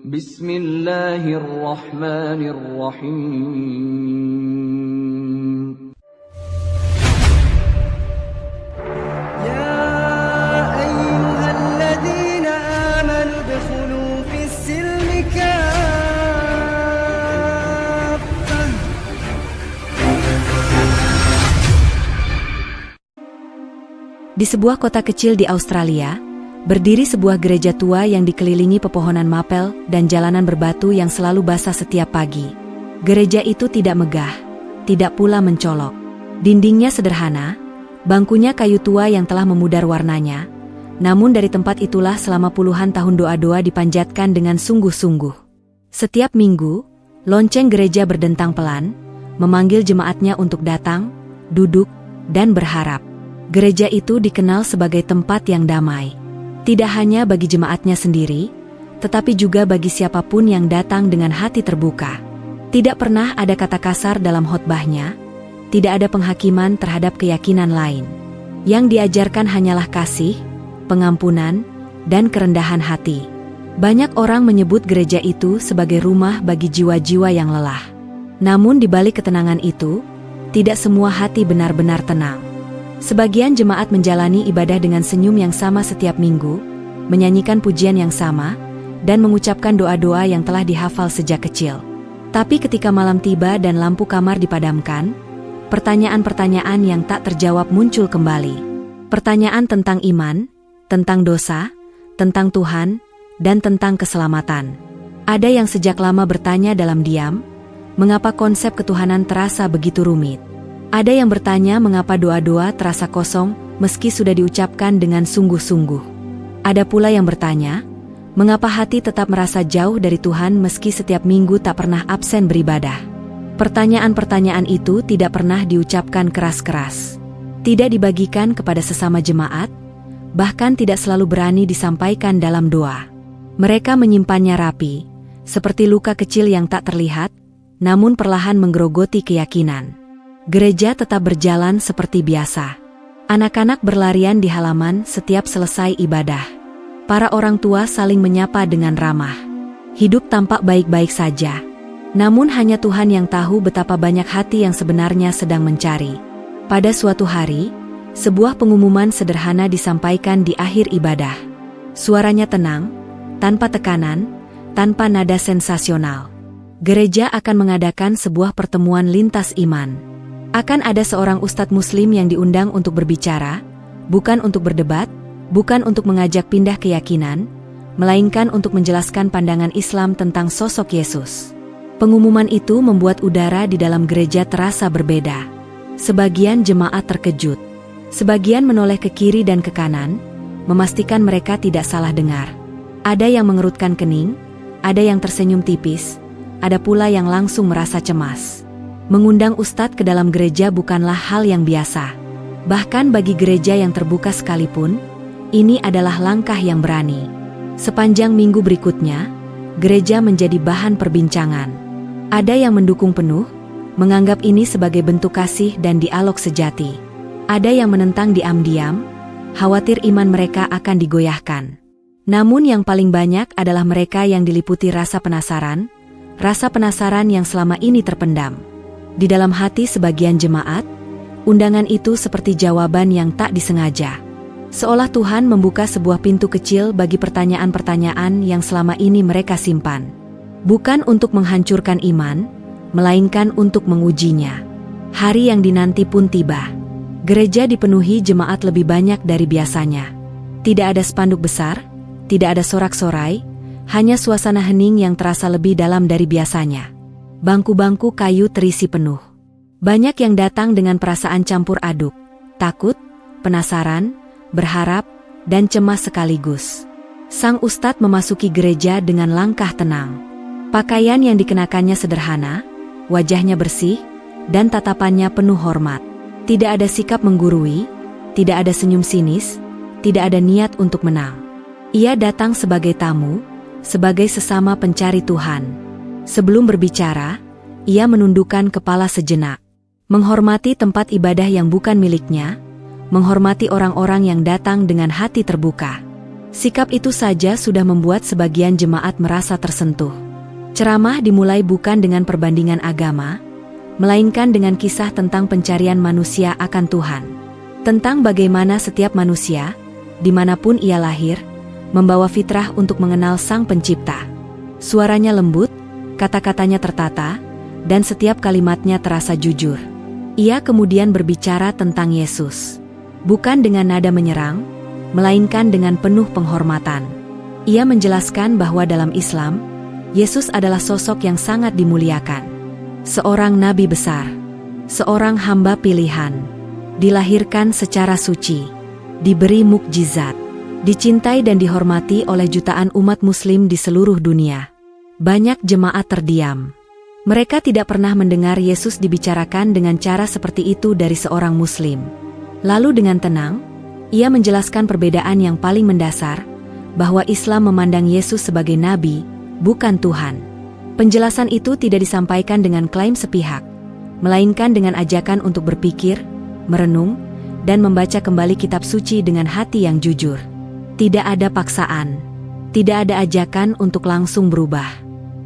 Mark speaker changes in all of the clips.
Speaker 1: Bismillahirrahmanirrahim.
Speaker 2: يا أيها الذين آمنوا ادخلوا في السلم كافة.
Speaker 3: Di sebuah kota kecil di Australia, berdiri sebuah gereja tua yang dikelilingi pepohonan mapel dan jalanan berbatu yang selalu basah setiap pagi. Gereja itu tidak megah, tidak pula mencolok. Dindingnya sederhana, bangkunya kayu tua yang telah memudar warnanya, namun dari tempat itulah selama puluhan tahun doa-doa dipanjatkan dengan sungguh-sungguh. Setiap minggu, lonceng gereja berdentang pelan, memanggil jemaatnya untuk datang, duduk, dan berharap. Gereja itu dikenal sebagai tempat yang damai. Tidak hanya bagi jemaatnya sendiri, tetapi juga bagi siapapun yang datang dengan hati terbuka. Tidak pernah ada kata kasar dalam khotbahnya, tidak ada penghakiman terhadap keyakinan lain. Yang diajarkan hanyalah kasih, pengampunan, dan kerendahan hati. Banyak orang menyebut gereja itu sebagai rumah bagi jiwa-jiwa yang lelah. Namun di balik ketenangan itu, tidak semua hati benar-benar tenang. Sebagian jemaat menjalani ibadah dengan senyum yang sama setiap minggu, menyanyikan pujian yang sama, dan mengucapkan doa-doa yang telah dihafal sejak kecil. Tapi ketika malam tiba dan lampu kamar dipadamkan, pertanyaan-pertanyaan yang tak terjawab muncul kembali. Pertanyaan tentang iman, tentang dosa, tentang Tuhan, dan tentang keselamatan. Ada yang sejak lama bertanya dalam diam, mengapa konsep ketuhanan terasa begitu rumit? Ada yang bertanya mengapa doa-doa terasa kosong meski sudah diucapkan dengan sungguh-sungguh. Ada pula yang bertanya, mengapa hati tetap merasa jauh dari Tuhan meski setiap minggu tak pernah absen beribadah. Pertanyaan-pertanyaan itu tidak pernah diucapkan keras-keras. Tidak dibagikan kepada sesama jemaat, bahkan tidak selalu berani disampaikan dalam doa. Mereka menyimpannya rapi, seperti luka kecil yang tak terlihat, namun perlahan menggerogoti keyakinan. Gereja tetap berjalan seperti biasa. Anak-anak berlarian di halaman setiap selesai ibadah. Para orang tua saling menyapa dengan ramah. Hidup tampak baik-baik saja. Namun hanya Tuhan yang tahu betapa banyak hati yang sebenarnya sedang mencari. Pada suatu hari, sebuah pengumuman sederhana disampaikan di akhir ibadah. Suaranya tenang, tanpa tekanan, tanpa nada sensasional. Gereja akan mengadakan sebuah pertemuan lintas iman. Akan ada seorang ustadz muslim yang diundang untuk berbicara, bukan untuk berdebat, bukan untuk mengajak pindah keyakinan, melainkan untuk menjelaskan pandangan Islam tentang sosok Yesus. Pengumuman itu membuat udara di dalam gereja terasa berbeda. Sebagian jemaat terkejut. Sebagian menoleh ke kiri dan ke kanan, memastikan mereka tidak salah dengar. Ada yang mengerutkan kening, ada yang tersenyum tipis, ada pula yang langsung merasa cemas. Mengundang ustadz ke dalam gereja bukanlah hal yang biasa. Bahkan bagi gereja yang terbuka sekalipun, ini adalah langkah yang berani. Sepanjang minggu berikutnya, gereja menjadi bahan perbincangan. Ada yang mendukung penuh, menganggap ini sebagai bentuk kasih dan dialog sejati. Ada yang menentang diam-diam, khawatir iman mereka akan digoyahkan. Namun yang paling banyak adalah mereka yang diliputi rasa penasaran yang selama ini terpendam. Di dalam hati sebagian jemaat, undangan itu seperti jawaban yang tak disengaja. Seolah Tuhan membuka sebuah pintu kecil bagi pertanyaan-pertanyaan yang selama ini mereka simpan. Bukan untuk menghancurkan iman, melainkan untuk mengujinya. Hari yang dinanti pun tiba. Gereja dipenuhi jemaat lebih banyak dari biasanya. Tidak ada spanduk besar, tidak ada sorak-sorai, hanya suasana hening yang terasa lebih dalam dari biasanya. Bangku-bangku kayu terisi penuh. Banyak yang datang dengan perasaan campur aduk, takut, penasaran, berharap, dan cemas sekaligus. Sang ustadz memasuki gereja dengan langkah tenang. Pakaian yang dikenakannya sederhana, wajahnya bersih, dan tatapannya penuh hormat. Tidak ada sikap menggurui, tidak ada senyum sinis, tidak ada niat untuk menang. Ia datang sebagai tamu, sebagai sesama pencari Tuhan. Sebelum berbicara, ia menundukkan kepala sejenak. Menghormati tempat ibadah yang bukan miliknya, menghormati orang-orang yang datang dengan hati terbuka. Sikap itu saja sudah membuat sebagian jemaat merasa tersentuh. Ceramah dimulai bukan dengan perbandingan agama, melainkan dengan kisah tentang pencarian manusia akan Tuhan. Tentang bagaimana setiap manusia, dimanapun ia lahir, membawa fitrah untuk mengenal Sang Pencipta. Suaranya lembut, kata-katanya tertata, dan setiap kalimatnya terasa jujur. Ia kemudian berbicara tentang Yesus. Bukan dengan nada menyerang, melainkan dengan penuh penghormatan. Ia menjelaskan bahwa dalam Islam, Yesus adalah sosok yang sangat dimuliakan. Seorang nabi besar, seorang hamba pilihan, dilahirkan secara suci, diberi mukjizat, dicintai dan dihormati oleh jutaan umat muslim di seluruh dunia. Banyak jemaat terdiam. Mereka tidak pernah mendengar Yesus dibicarakan dengan cara seperti itu dari seorang muslim. Lalu dengan tenang, ia menjelaskan perbedaan yang paling mendasar, bahwa Islam memandang Yesus sebagai nabi, bukan Tuhan. Penjelasan itu tidak disampaikan dengan klaim sepihak, melainkan dengan ajakan untuk berpikir, merenung, dan membaca kembali kitab suci dengan hati yang jujur. Tidak ada paksaan, tidak ada ajakan untuk langsung berubah.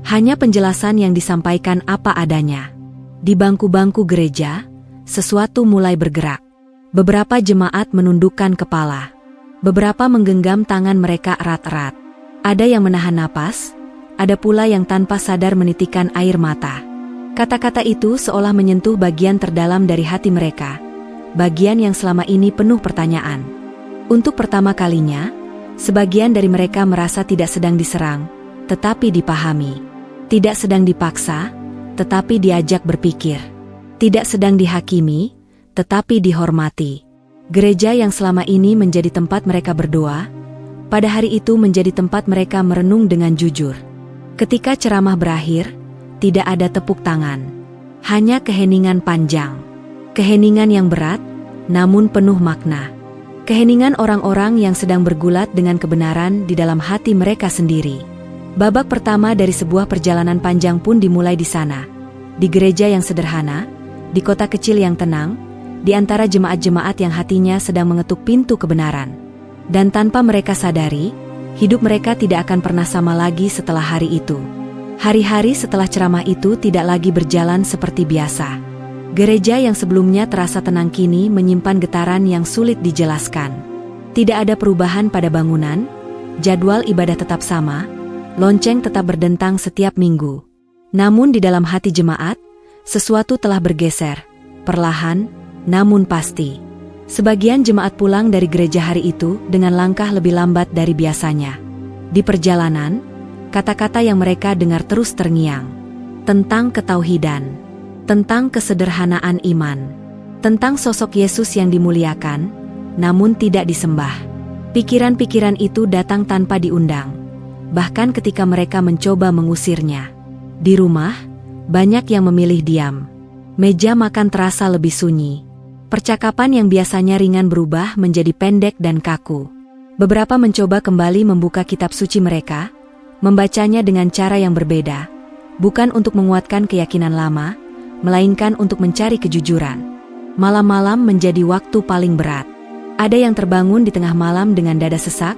Speaker 3: Hanya penjelasan yang disampaikan apa adanya. Di bangku-bangku gereja, sesuatu mulai bergerak. Beberapa jemaat menundukkan kepala. Beberapa menggenggam tangan mereka erat-erat. Ada yang menahan napas, ada pula yang tanpa sadar menitikkan air mata. Kata-kata itu seolah menyentuh bagian terdalam dari hati mereka, bagian yang selama ini penuh pertanyaan. Untuk pertama kalinya, sebagian dari mereka merasa tidak sedang diserang, tetapi dipahami. Tidak sedang dipaksa, tetapi diajak berpikir. Tidak sedang dihakimi, tetapi dihormati. Gereja yang selama ini menjadi tempat mereka berdoa, pada hari itu menjadi tempat mereka merenung dengan jujur. Ketika ceramah berakhir, tidak ada tepuk tangan. Hanya keheningan panjang. Keheningan yang berat, namun penuh makna. Keheningan orang-orang yang sedang bergulat dengan kebenaran di dalam hati mereka sendiri. Babak pertama dari sebuah perjalanan panjang pun dimulai di sana. Di gereja yang sederhana, di kota kecil yang tenang, di antara jemaat-jemaat yang hatinya sedang mengetuk pintu kebenaran. Dan tanpa mereka sadari, hidup mereka tidak akan pernah sama lagi setelah hari itu. Hari-hari setelah ceramah itu tidak lagi berjalan seperti biasa. Gereja yang sebelumnya terasa tenang kini menyimpan getaran yang sulit dijelaskan. Tidak ada perubahan pada bangunan, jadwal ibadah tetap sama, lonceng tetap berdentang setiap minggu. Namun di dalam hati jemaat, sesuatu telah bergeser, perlahan, namun pasti. Sebagian jemaat pulang dari gereja hari itu dengan langkah lebih lambat dari biasanya. Di perjalanan, kata-kata yang mereka dengar terus terngiang. Tentang ketauhidan, tentang kesederhanaan iman, tentang sosok Yesus yang dimuliakan, namun tidak disembah. Pikiran-pikiran itu datang tanpa diundang. Bahkan ketika mereka mencoba mengusirnya. Di rumah, banyak yang memilih diam. Meja makan terasa lebih sunyi. Percakapan yang biasanya ringan berubah menjadi pendek dan kaku. Beberapa mencoba kembali membuka kitab suci mereka, membacanya dengan cara yang berbeda, bukan untuk menguatkan keyakinan lama, melainkan untuk mencari kejujuran. Malam-malam menjadi waktu paling berat. Ada yang terbangun di tengah malam dengan dada sesak,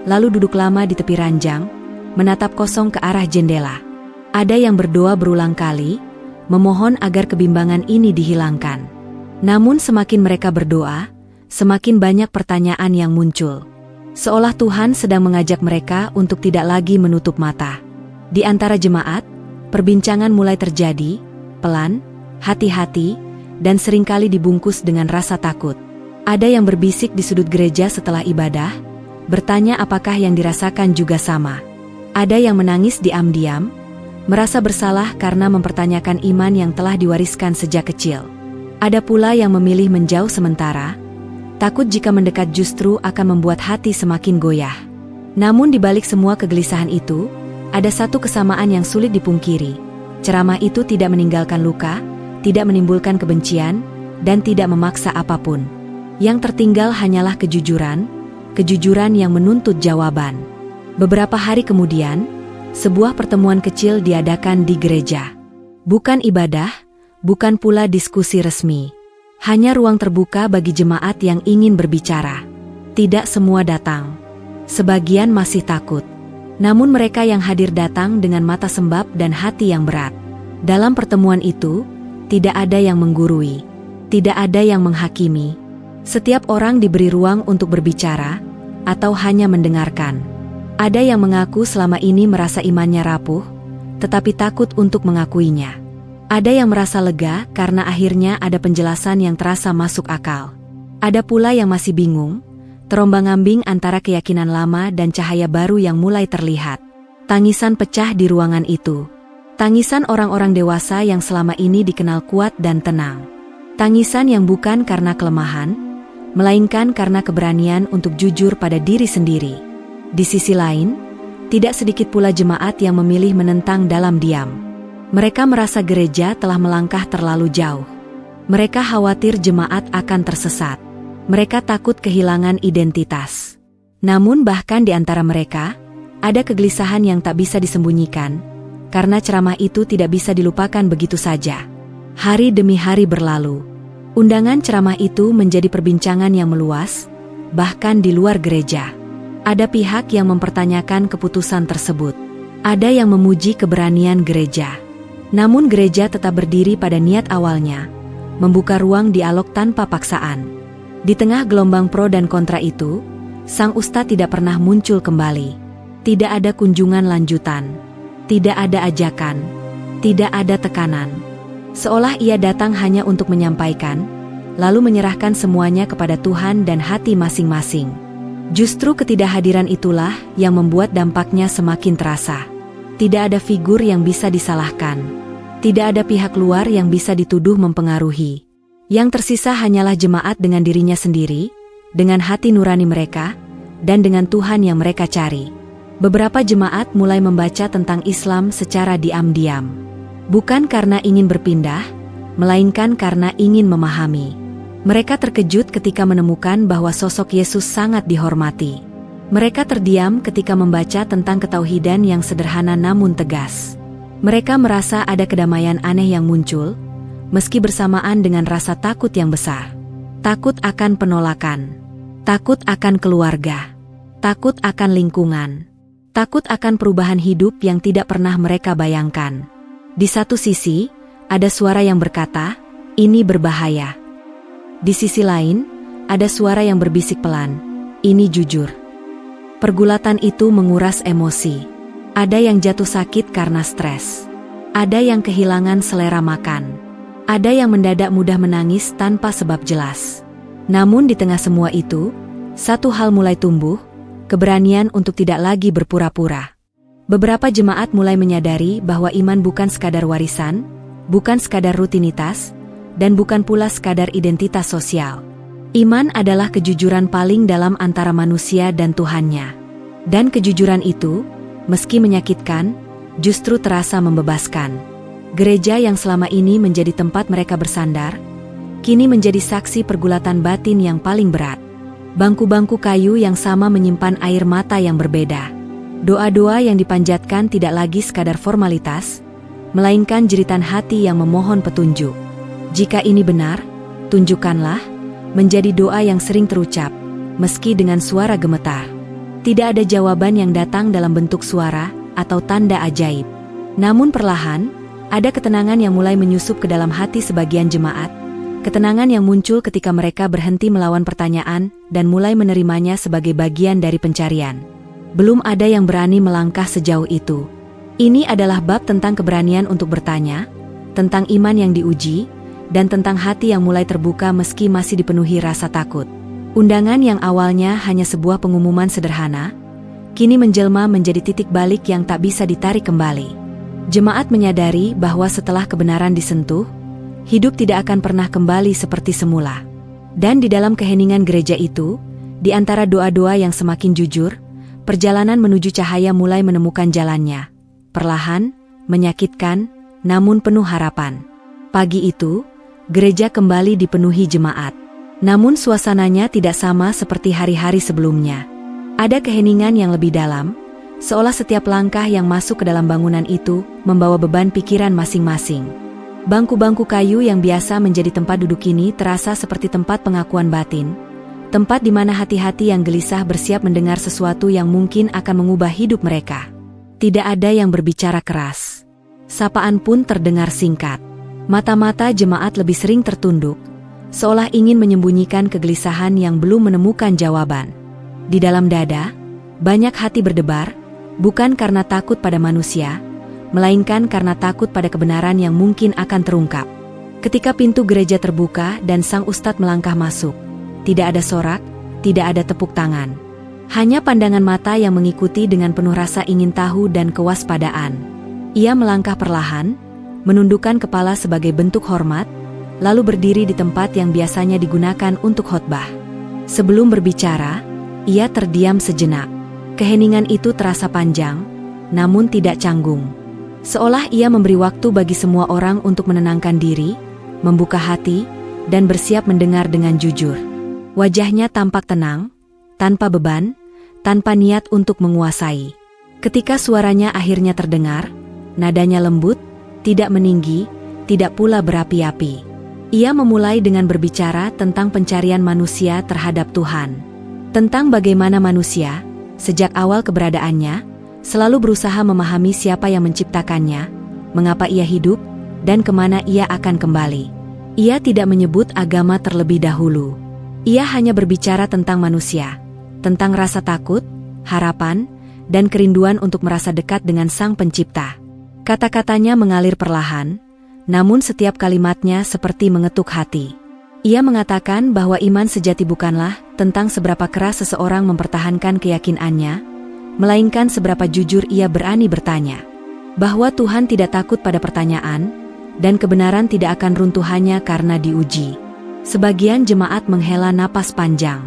Speaker 3: lalu duduk lama di tepi ranjang, menatap kosong ke arah jendela. Ada yang berdoa berulang kali, memohon agar kebimbangan ini dihilangkan. Namun semakin mereka berdoa, semakin banyak pertanyaan yang muncul. Seolah Tuhan sedang mengajak mereka untuk tidak lagi menutup mata. Di antara jemaat, perbincangan mulai terjadi, pelan, hati-hati, dan seringkali dibungkus dengan rasa takut. Ada yang berbisik di sudut gereja setelah ibadah, bertanya apakah yang dirasakan juga sama. Ada yang menangis diam-diam, merasa bersalah karena mempertanyakan iman yang telah diwariskan sejak kecil. Ada pula yang memilih menjauh sementara, takut jika mendekat justru akan membuat hati semakin goyah. Namun di balik semua kegelisahan itu, ada satu kesamaan yang sulit dipungkiri. Ceramah itu tidak meninggalkan luka, tidak menimbulkan kebencian, dan tidak memaksa apapun. Yang tertinggal hanyalah kejujuran, kejujuran yang menuntut jawaban. Beberapa hari kemudian, sebuah pertemuan kecil diadakan di gereja. Bukan ibadah, bukan pula diskusi resmi. Hanya ruang terbuka bagi jemaat yang ingin berbicara. Tidak semua datang. Sebagian masih takut. Namun mereka yang hadir datang dengan mata sembab dan hati yang berat. Dalam pertemuan itu, tidak ada yang menggurui, tidak ada yang menghakimi. Setiap orang diberi ruang untuk berbicara, atau hanya mendengarkan. Ada yang mengaku selama ini merasa imannya rapuh, tetapi takut untuk mengakuinya. Ada yang merasa lega karena akhirnya ada penjelasan yang terasa masuk akal. Ada pula yang masih bingung, terombang-ambing antara keyakinan lama dan cahaya baru yang mulai terlihat. Tangisan pecah di ruangan itu. Tangisan orang-orang dewasa yang selama ini dikenal kuat dan tenang. Tangisan yang bukan karena kelemahan, melainkan karena keberanian untuk jujur pada diri sendiri. Di sisi lain, tidak sedikit pula jemaat yang memilih menentang dalam diam. Mereka merasa gereja telah melangkah terlalu jauh. Mereka khawatir jemaat akan tersesat. Mereka takut kehilangan identitas. Namun bahkan di antara mereka, ada kegelisahan yang tak bisa disembunyikan, karena ceramah itu tidak bisa dilupakan begitu saja. Hari demi hari berlalu. Undangan ceramah itu menjadi perbincangan yang meluas, bahkan di luar gereja. Ada pihak yang mempertanyakan keputusan tersebut. Ada yang memuji keberanian gereja. Namun gereja tetap berdiri pada niat awalnya, membuka ruang dialog tanpa paksaan. Di tengah gelombang pro dan kontra itu, sang ustadz tidak pernah muncul kembali. Tidak ada kunjungan lanjutan. Tidak ada ajakan. Tidak ada tekanan. Seolah ia datang hanya untuk menyampaikan, lalu menyerahkan semuanya kepada Tuhan dan hati masing-masing. Justru ketidakhadiran itulah yang membuat dampaknya semakin terasa. Tidak ada figur yang bisa disalahkan. Tidak ada pihak luar yang bisa dituduh mempengaruhi. Yang tersisa hanyalah jemaat dengan dirinya sendiri, dengan hati nurani mereka, dan dengan Tuhan yang mereka cari. Beberapa jemaat mulai membaca tentang Islam secara diam-diam. Bukan karena ingin berpindah, melainkan karena ingin memahami. Mereka terkejut ketika menemukan bahwa sosok Yesus sangat dihormati. Mereka terdiam ketika membaca tentang ketauhidan yang sederhana namun tegas. Mereka merasa ada kedamaian aneh yang muncul, meski bersamaan dengan rasa takut yang besar. Takut akan penolakan. Takut akan keluarga. Takut akan lingkungan. Takut akan perubahan hidup yang tidak pernah mereka bayangkan. Di satu sisi, ada suara yang berkata, ini berbahaya. Di sisi lain, ada suara yang berbisik pelan, ini jujur. Pergulatan itu menguras emosi. Ada yang jatuh sakit karena stres. Ada yang kehilangan selera makan. Ada yang mendadak mudah menangis tanpa sebab jelas. Namun di tengah semua itu, satu hal mulai tumbuh, keberanian untuk tidak lagi berpura-pura. Beberapa jemaat mulai menyadari bahwa iman bukan sekadar warisan, bukan sekadar rutinitas, dan bukan pula sekadar identitas sosial. Iman adalah kejujuran paling dalam antara manusia dan Tuhannya. Dan kejujuran itu, meski menyakitkan, justru terasa membebaskan. Gereja yang selama ini menjadi tempat mereka bersandar, kini menjadi saksi pergulatan batin yang paling berat. Bangku-bangku kayu yang sama menyimpan air mata yang berbeda. Doa-doa yang dipanjatkan tidak lagi sekadar formalitas, melainkan jeritan hati yang memohon petunjuk. Jika ini benar, tunjukkanlah, menjadi doa yang sering terucap, meski dengan suara gemetar. Tidak ada jawaban yang datang dalam bentuk suara atau tanda ajaib. Namun perlahan, ada ketenangan yang mulai menyusup ke dalam hati sebagian jemaat, ketenangan yang muncul ketika mereka berhenti melawan pertanyaan dan mulai menerimanya sebagai bagian dari pencarian. Belum ada yang berani melangkah sejauh itu. Ini adalah bab tentang keberanian untuk bertanya, tentang iman yang diuji, dan tentang hati yang mulai terbuka meski masih dipenuhi rasa takut. Undangan yang awalnya hanya sebuah pengumuman sederhana, kini menjelma menjadi titik balik yang tak bisa ditarik kembali. Jemaat menyadari bahwa setelah kebenaran disentuh, hidup tidak akan pernah kembali seperti semula. Dan di dalam keheningan gereja itu, di antara doa-doa yang semakin jujur, perjalanan menuju cahaya mulai menemukan jalannya. Perlahan, menyakitkan, namun penuh harapan. Pagi itu, gereja kembali dipenuhi jemaat. Namun suasananya tidak sama seperti hari-hari sebelumnya. Ada keheningan yang lebih dalam, seolah setiap langkah yang masuk ke dalam bangunan itu membawa beban pikiran masing-masing. Bangku-bangku kayu yang biasa menjadi tempat duduk ini terasa seperti tempat pengakuan batin, Tempat di mana hati-hati yang gelisah bersiap mendengar sesuatu yang mungkin akan mengubah hidup mereka. Tidak ada yang berbicara keras. Sapaan pun terdengar singkat. Mata-mata jemaat lebih sering tertunduk, seolah ingin menyembunyikan kegelisahan yang belum menemukan jawaban. Di dalam dada, banyak hati berdebar, bukan karena takut pada manusia, melainkan karena takut pada kebenaran yang mungkin akan terungkap. Ketika pintu gereja terbuka dan sang ustadz melangkah masuk, tidak ada sorak, tidak ada tepuk tangan. Hanya pandangan mata yang mengikuti dengan penuh rasa ingin tahu dan kewaspadaan. Ia melangkah perlahan, menundukkan kepala sebagai bentuk hormat, lalu berdiri di tempat yang biasanya digunakan untuk khotbah. Sebelum berbicara, ia terdiam sejenak. Keheningan itu terasa panjang, namun tidak canggung. Seolah ia memberi waktu bagi semua orang untuk menenangkan diri, membuka hati, dan bersiap mendengar dengan jujur. Wajahnya tampak tenang, tanpa beban, tanpa niat untuk menguasai. Ketika suaranya akhirnya terdengar, nadanya lembut, tidak meninggi, tidak pula berapi-api. Ia memulai dengan berbicara tentang pencarian manusia terhadap Tuhan. Tentang bagaimana manusia, sejak awal keberadaannya, selalu berusaha memahami siapa yang menciptakannya, mengapa ia hidup, dan kemana ia akan kembali. Ia tidak menyebut agama terlebih dahulu. Ia hanya berbicara tentang manusia, tentang rasa takut, harapan, dan kerinduan untuk merasa dekat dengan Sang Pencipta. Kata-katanya mengalir perlahan, namun setiap kalimatnya seperti mengetuk hati. Ia mengatakan bahwa iman sejati bukanlah tentang seberapa keras seseorang mempertahankan keyakinannya, melainkan seberapa jujur ia berani bertanya. Bahwa Tuhan tidak takut pada pertanyaan, dan kebenaran tidak akan runtuh hanya karena diuji. Sebagian jemaat menghela napas panjang.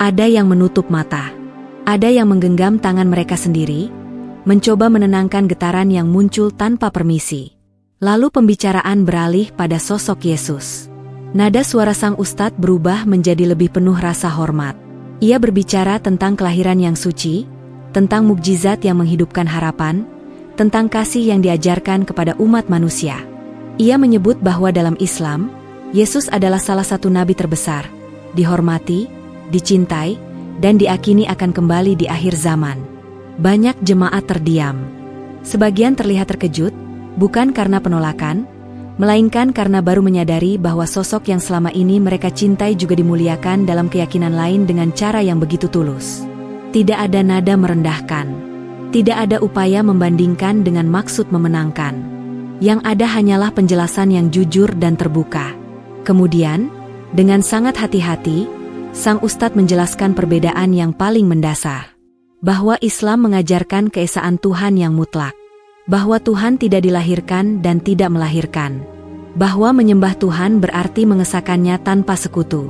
Speaker 3: Ada yang menutup mata. Ada yang menggenggam tangan mereka sendiri, mencoba menenangkan getaran yang muncul tanpa permisi. Lalu pembicaraan beralih pada sosok Yesus. Nada suara sang ustadz berubah menjadi lebih penuh rasa hormat. Ia berbicara tentang kelahiran yang suci, tentang mukjizat yang menghidupkan harapan, tentang kasih yang diajarkan kepada umat manusia. Ia menyebut bahwa dalam Islam, Yesus adalah salah satu nabi terbesar, dihormati, dicintai, dan diakini akan kembali di akhir zaman. Banyak jemaat terdiam. Sebagian terlihat terkejut, bukan karena penolakan, melainkan karena baru menyadari bahwa sosok yang selama ini mereka cintai juga dimuliakan dalam keyakinan lain dengan cara yang begitu tulus. Tidak ada nada merendahkan. Tidak ada upaya membandingkan dengan maksud memenangkan. Yang ada hanyalah penjelasan yang jujur dan terbuka. Kemudian, dengan sangat hati-hati, sang ustadz menjelaskan perbedaan yang paling mendasar. Bahwa Islam mengajarkan keesaan Tuhan yang mutlak. Bahwa Tuhan tidak dilahirkan dan tidak melahirkan. Bahwa menyembah Tuhan berarti mengesahkannya tanpa sekutu.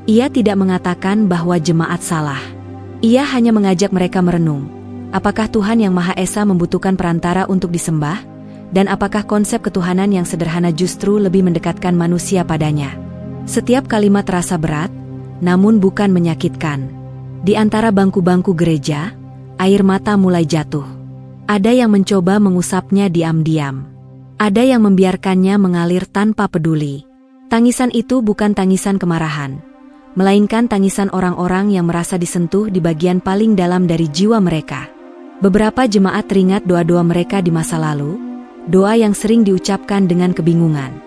Speaker 3: Ia tidak mengatakan bahwa jemaat salah. Ia hanya mengajak mereka merenung. Apakah Tuhan yang Maha Esa membutuhkan perantara untuk disembah? Dan apakah konsep ketuhanan yang sederhana justru lebih mendekatkan manusia padanya? Setiap kalimat terasa berat, namun bukan menyakitkan. Di antara bangku-bangku gereja, air mata mulai jatuh. Ada yang mencoba mengusapnya diam-diam. Ada yang membiarkannya mengalir tanpa peduli. Tangisan itu bukan tangisan kemarahan, melainkan tangisan orang-orang yang merasa disentuh di bagian paling dalam dari jiwa mereka. Beberapa jemaat teringat doa-doa mereka di masa lalu, doa yang sering diucapkan dengan kebingungan.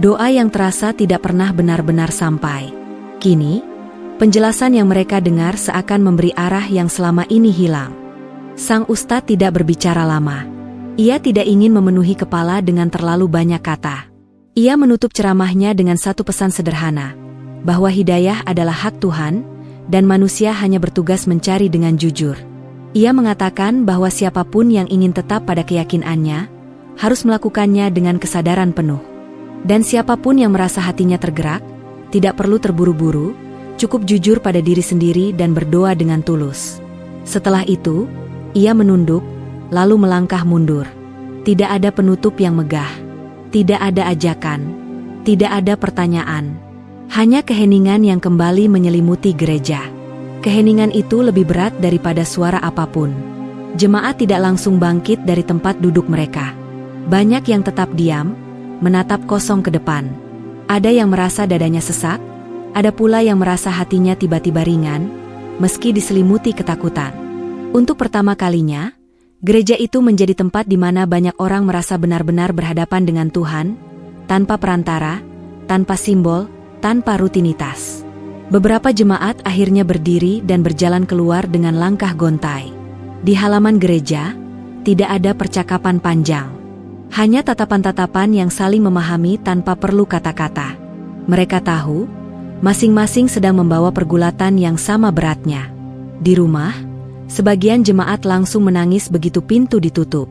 Speaker 3: Doa yang terasa tidak pernah benar-benar sampai. Kini, penjelasan yang mereka dengar seakan memberi arah yang selama ini hilang. Sang ustadz tidak berbicara lama. Ia tidak ingin memenuhi kepala dengan terlalu banyak kata. Ia menutup ceramahnya dengan satu pesan sederhana, bahwa hidayah adalah hak Tuhan, dan manusia hanya bertugas mencari dengan jujur. Ia mengatakan bahwa siapapun yang ingin tetap pada keyakinannya, harus melakukannya dengan kesadaran penuh. Dan siapapun yang merasa hatinya tergerak, tidak perlu terburu-buru, cukup jujur pada diri sendiri dan berdoa dengan tulus. Setelah itu, ia menunduk, lalu melangkah mundur. Tidak ada penutup yang megah. Tidak ada ajakan. Tidak ada pertanyaan. Hanya keheningan yang kembali menyelimuti gereja. Keheningan itu lebih berat daripada suara apapun. Jemaat tidak langsung bangkit dari tempat duduk mereka. Banyak yang tetap diam, menatap kosong ke depan. Ada yang merasa dadanya sesak, Ada pula yang merasa hatinya tiba-tiba ringan, meski diselimuti ketakutan. Untuk pertama kalinya, gereja itu menjadi tempat di mana banyak orang merasa benar-benar berhadapan dengan Tuhan, tanpa perantara, tanpa simbol, tanpa rutinitas. Beberapa jemaat akhirnya berdiri dan berjalan keluar dengan langkah gontai. Di halaman gereja, tidak ada percakapan panjang. Hanya tatapan-tatapan yang saling memahami tanpa perlu kata-kata. Mereka tahu, masing-masing sedang membawa pergulatan yang sama beratnya. Di rumah, sebagian jemaat langsung menangis begitu pintu ditutup.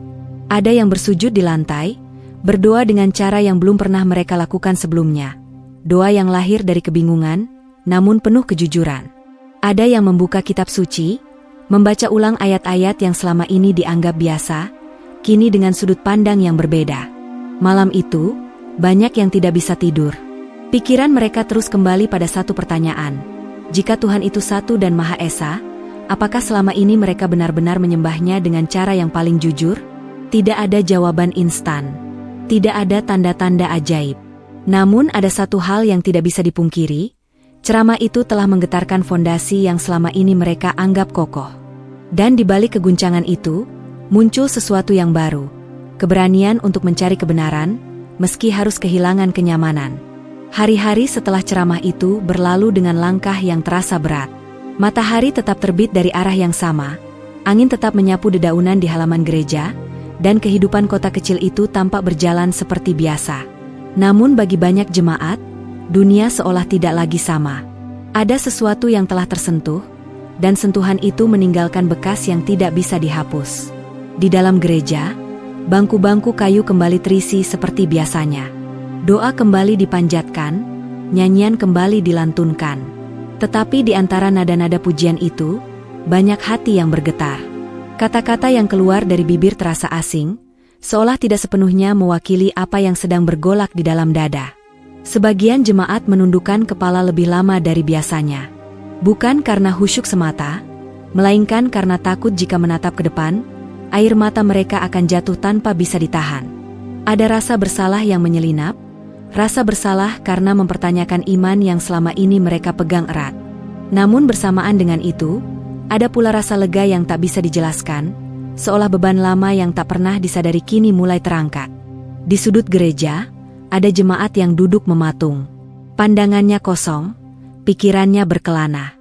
Speaker 3: Ada yang bersujud di lantai, berdoa dengan cara yang belum pernah mereka lakukan sebelumnya. Doa yang lahir dari kebingungan, namun penuh kejujuran. Ada yang membuka kitab suci, membaca ulang ayat-ayat yang selama ini dianggap biasa, kini dengan sudut pandang yang berbeda. Malam itu, banyak yang tidak bisa tidur. Pikiran mereka terus kembali pada satu pertanyaan. Jika Tuhan itu satu dan Maha Esa, apakah selama ini mereka benar-benar menyembahnya dengan cara yang paling jujur? Tidak ada jawaban instan. Tidak ada tanda-tanda ajaib. Namun ada satu hal yang tidak bisa dipungkiri, ceramah itu telah menggetarkan fondasi yang selama ini mereka anggap kokoh. Dan di balik keguncangan itu, muncul sesuatu yang baru. Keberanian untuk mencari kebenaran, meski harus kehilangan kenyamanan. Hari-hari setelah ceramah itu berlalu dengan langkah yang terasa berat. Matahari tetap terbit dari arah yang sama, angin tetap menyapu dedaunan di halaman gereja, dan kehidupan kota kecil itu tampak berjalan seperti biasa. Namun bagi banyak jemaat, dunia seolah tidak lagi sama. Ada sesuatu yang telah tersentuh, dan sentuhan itu meninggalkan bekas yang tidak bisa dihapus. Di dalam gereja, bangku-bangku kayu kembali terisi seperti biasanya. Doa kembali dipanjatkan, nyanyian kembali dilantunkan. Tetapi di antara nada-nada pujian itu, banyak hati yang bergetar. Kata-kata yang keluar dari bibir terasa asing, seolah tidak sepenuhnya mewakili apa yang sedang bergolak di dalam dada. Sebagian jemaat menundukkan kepala lebih lama dari biasanya. Bukan karena khusyuk semata, melainkan karena takut jika menatap ke depan, air mata mereka akan jatuh tanpa bisa ditahan. Ada rasa bersalah yang menyelinap, rasa bersalah karena mempertanyakan iman yang selama ini mereka pegang erat. Namun bersamaan dengan itu, ada pula rasa lega yang tak bisa dijelaskan, seolah beban lama yang tak pernah disadari kini mulai terangkat. Di sudut gereja, ada jemaat yang duduk mematung. Pandangannya kosong, pikirannya berkelana.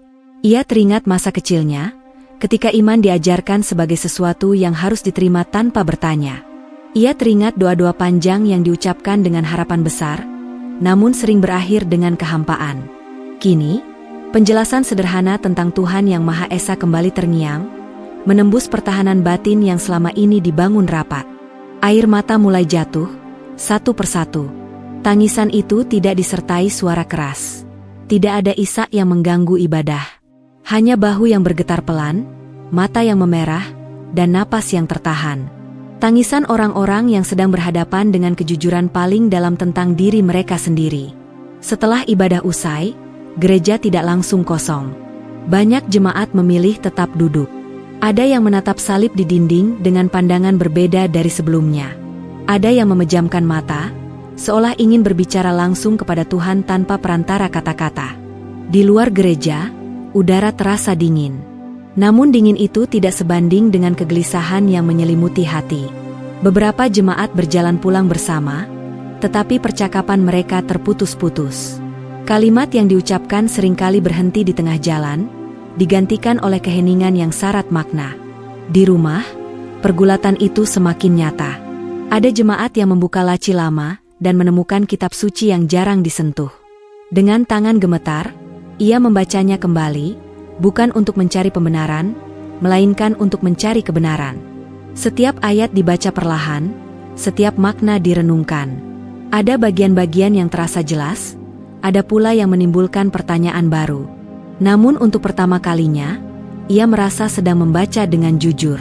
Speaker 3: Ia teringat masa kecilnya, ketika iman diajarkan sebagai sesuatu yang harus diterima tanpa bertanya. Ia teringat doa-doa panjang yang diucapkan dengan harapan besar, namun sering berakhir dengan kehampaan. Kini, penjelasan sederhana tentang Tuhan yang Maha Esa kembali terngiang, menembus pertahanan batin yang selama ini dibangun rapat. Air mata mulai jatuh, satu persatu. Tangisan itu tidak disertai suara keras. Tidak ada isak yang mengganggu ibadah. Hanya bahu yang bergetar pelan, mata yang memerah, dan napas yang tertahan. Tangisan orang-orang yang sedang berhadapan dengan kejujuran paling dalam tentang diri mereka sendiri. Setelah ibadah usai, gereja tidak langsung kosong. Banyak jemaat memilih tetap duduk. Ada yang menatap salib di dinding dengan pandangan berbeda dari sebelumnya. Ada yang memejamkan mata, seolah ingin berbicara langsung kepada Tuhan tanpa perantara kata-kata. Di luar gereja, udara terasa dingin. Namun dingin itu tidak sebanding dengan kegelisahan yang menyelimuti hati. Beberapa jemaat berjalan pulang bersama, tetapi percakapan mereka terputus-putus. Kalimat yang diucapkan seringkali berhenti di tengah jalan, digantikan oleh keheningan yang syarat makna. Di rumah, pergulatan itu semakin nyata. Ada jemaat yang membuka laci lama dan menemukan kitab suci yang jarang disentuh. Dengan tangan gemetar, ia membacanya kembali, bukan untuk mencari pembenaran, melainkan untuk mencari kebenaran. Setiap ayat dibaca perlahan, setiap makna direnungkan. Ada bagian-bagian yang terasa jelas, ada pula yang menimbulkan pertanyaan baru. Namun untuk pertama kalinya, ia merasa sedang membaca dengan jujur.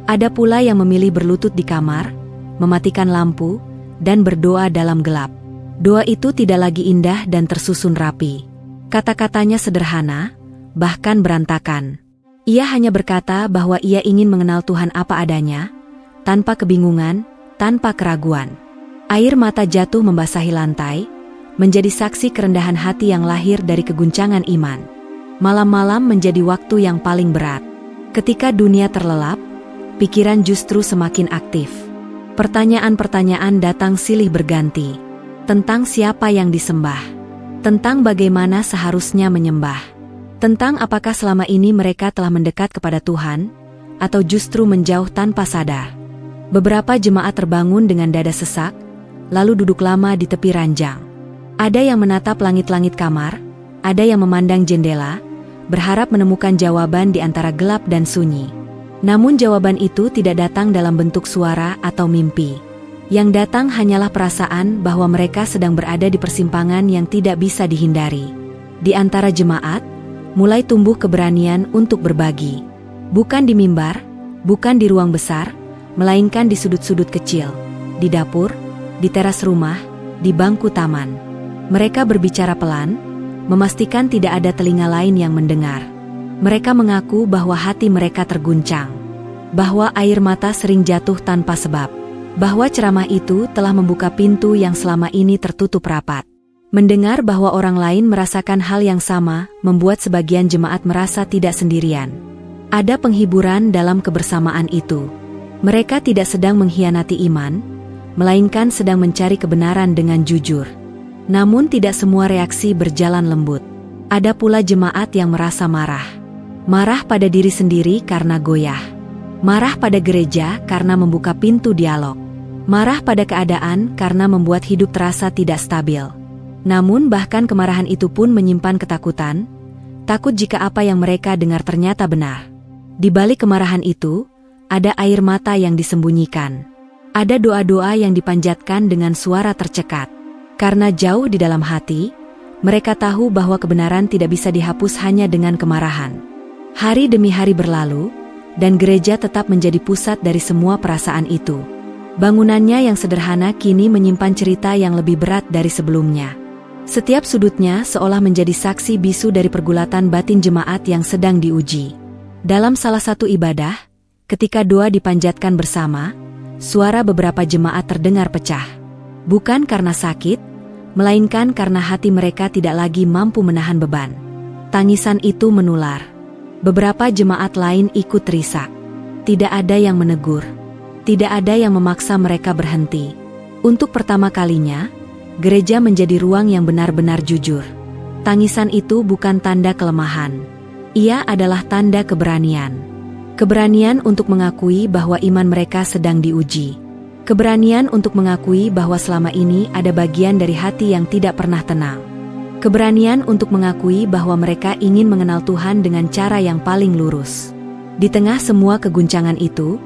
Speaker 3: Ada pula yang memilih berlutut di kamar, mematikan lampu, dan berdoa dalam gelap. Doa itu tidak lagi indah dan tersusun rapi. Kata-katanya sederhana, bahkan berantakan. Ia hanya berkata bahwa ia ingin mengenal Tuhan apa adanya, tanpa kebingungan, tanpa keraguan. Air mata jatuh membasahi lantai, menjadi saksi kerendahan hati yang lahir dari keguncangan iman. Malam-malam menjadi waktu yang paling berat. Ketika dunia terlelap, pikiran justru semakin aktif. Pertanyaan-pertanyaan datang silih berganti. Tentang siapa yang disembah. Tentang bagaimana seharusnya menyembah. Tentang apakah selama ini mereka telah mendekat kepada Tuhan, atau justru menjauh tanpa sadar. Beberapa jemaat terbangun dengan dada sesak, lalu duduk lama di tepi ranjang. Ada yang menatap langit-langit kamar, ada yang memandang jendela, berharap menemukan jawaban di antara gelap dan sunyi. Namun jawaban itu tidak datang dalam bentuk suara atau mimpi. Yang datang hanyalah perasaan bahwa mereka sedang berada di persimpangan yang tidak bisa dihindari. Di antara jemaat, mulai tumbuh keberanian untuk berbagi. Bukan di mimbar, bukan di ruang besar, melainkan di sudut-sudut kecil, di dapur, di teras rumah, di bangku taman. Mereka berbicara pelan, memastikan tidak ada telinga lain yang mendengar. Mereka mengaku bahwa hati mereka terguncang, bahwa air mata sering jatuh tanpa sebab, bahwa ceramah itu telah membuka pintu yang selama ini tertutup rapat. Mendengar bahwa orang lain merasakan hal yang sama membuat sebagian jemaat merasa tidak sendirian. Ada penghiburan dalam kebersamaan itu. Mereka tidak sedang mengkhianati iman, melainkan sedang mencari kebenaran dengan jujur. Namun tidak semua reaksi berjalan lembut. Ada pula jemaat yang merasa marah. Marah pada diri sendiri karena goyah. Marah pada gereja karena membuka pintu dialog. Marah pada keadaan karena membuat hidup terasa tidak stabil. Namun bahkan kemarahan itu pun menyimpan ketakutan, takut jika apa yang mereka dengar ternyata benar. Di balik kemarahan itu, ada air mata yang disembunyikan. Ada doa-doa yang dipanjatkan dengan suara tercekat. Karena jauh di dalam hati, mereka tahu bahwa kebenaran tidak bisa dihapus hanya dengan kemarahan. Hari demi hari berlalu, dan gereja tetap menjadi pusat dari semua perasaan itu. Bangunannya yang sederhana kini menyimpan cerita yang lebih berat dari sebelumnya. Setiap sudutnya seolah menjadi saksi bisu dari pergulatan batin jemaat yang sedang diuji. Dalam salah satu ibadah, ketika doa dipanjatkan bersama, suara beberapa jemaat terdengar pecah. Bukan karena sakit, melainkan karena hati mereka tidak lagi mampu menahan beban. Tangisan itu menular. Beberapa jemaat lain ikut terisak. Tidak ada yang menegur. Tidak ada yang memaksa mereka berhenti. Untuk pertama kalinya, gereja menjadi ruang yang benar-benar jujur. Tangisan itu bukan tanda kelemahan. Ia adalah tanda keberanian. Keberanian untuk mengakui bahwa iman mereka sedang diuji. Keberanian untuk mengakui bahwa selama ini ada bagian dari hati yang tidak pernah tenang. Keberanian untuk mengakui bahwa mereka ingin mengenal Tuhan dengan cara yang paling lurus. Di tengah semua keguncangan itu,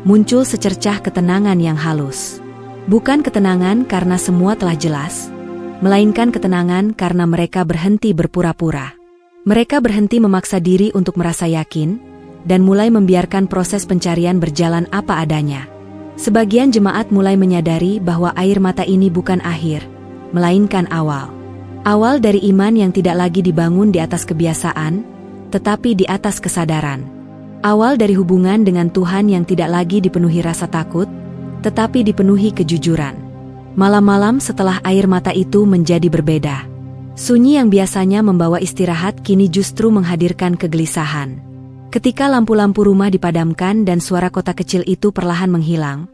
Speaker 3: muncul secercah ketenangan yang halus. Bukan ketenangan karena semua telah jelas, melainkan ketenangan karena mereka berhenti berpura-pura. Mereka berhenti memaksa diri untuk merasa yakin, dan mulai membiarkan proses pencarian berjalan apa adanya. Sebagian jemaat mulai menyadari bahwa air mata ini bukan akhir, melainkan awal. Awal dari iman yang tidak lagi dibangun di atas kebiasaan, tetapi di atas kesadaran. Awal dari hubungan dengan Tuhan yang tidak lagi dipenuhi rasa takut, tetapi dipenuhi kejujuran. Malam-malam setelah air mata itu menjadi berbeda. Sunyi yang biasanya membawa istirahat kini justru menghadirkan kegelisahan. Ketika lampu-lampu rumah dipadamkan dan suara kota kecil itu perlahan menghilang,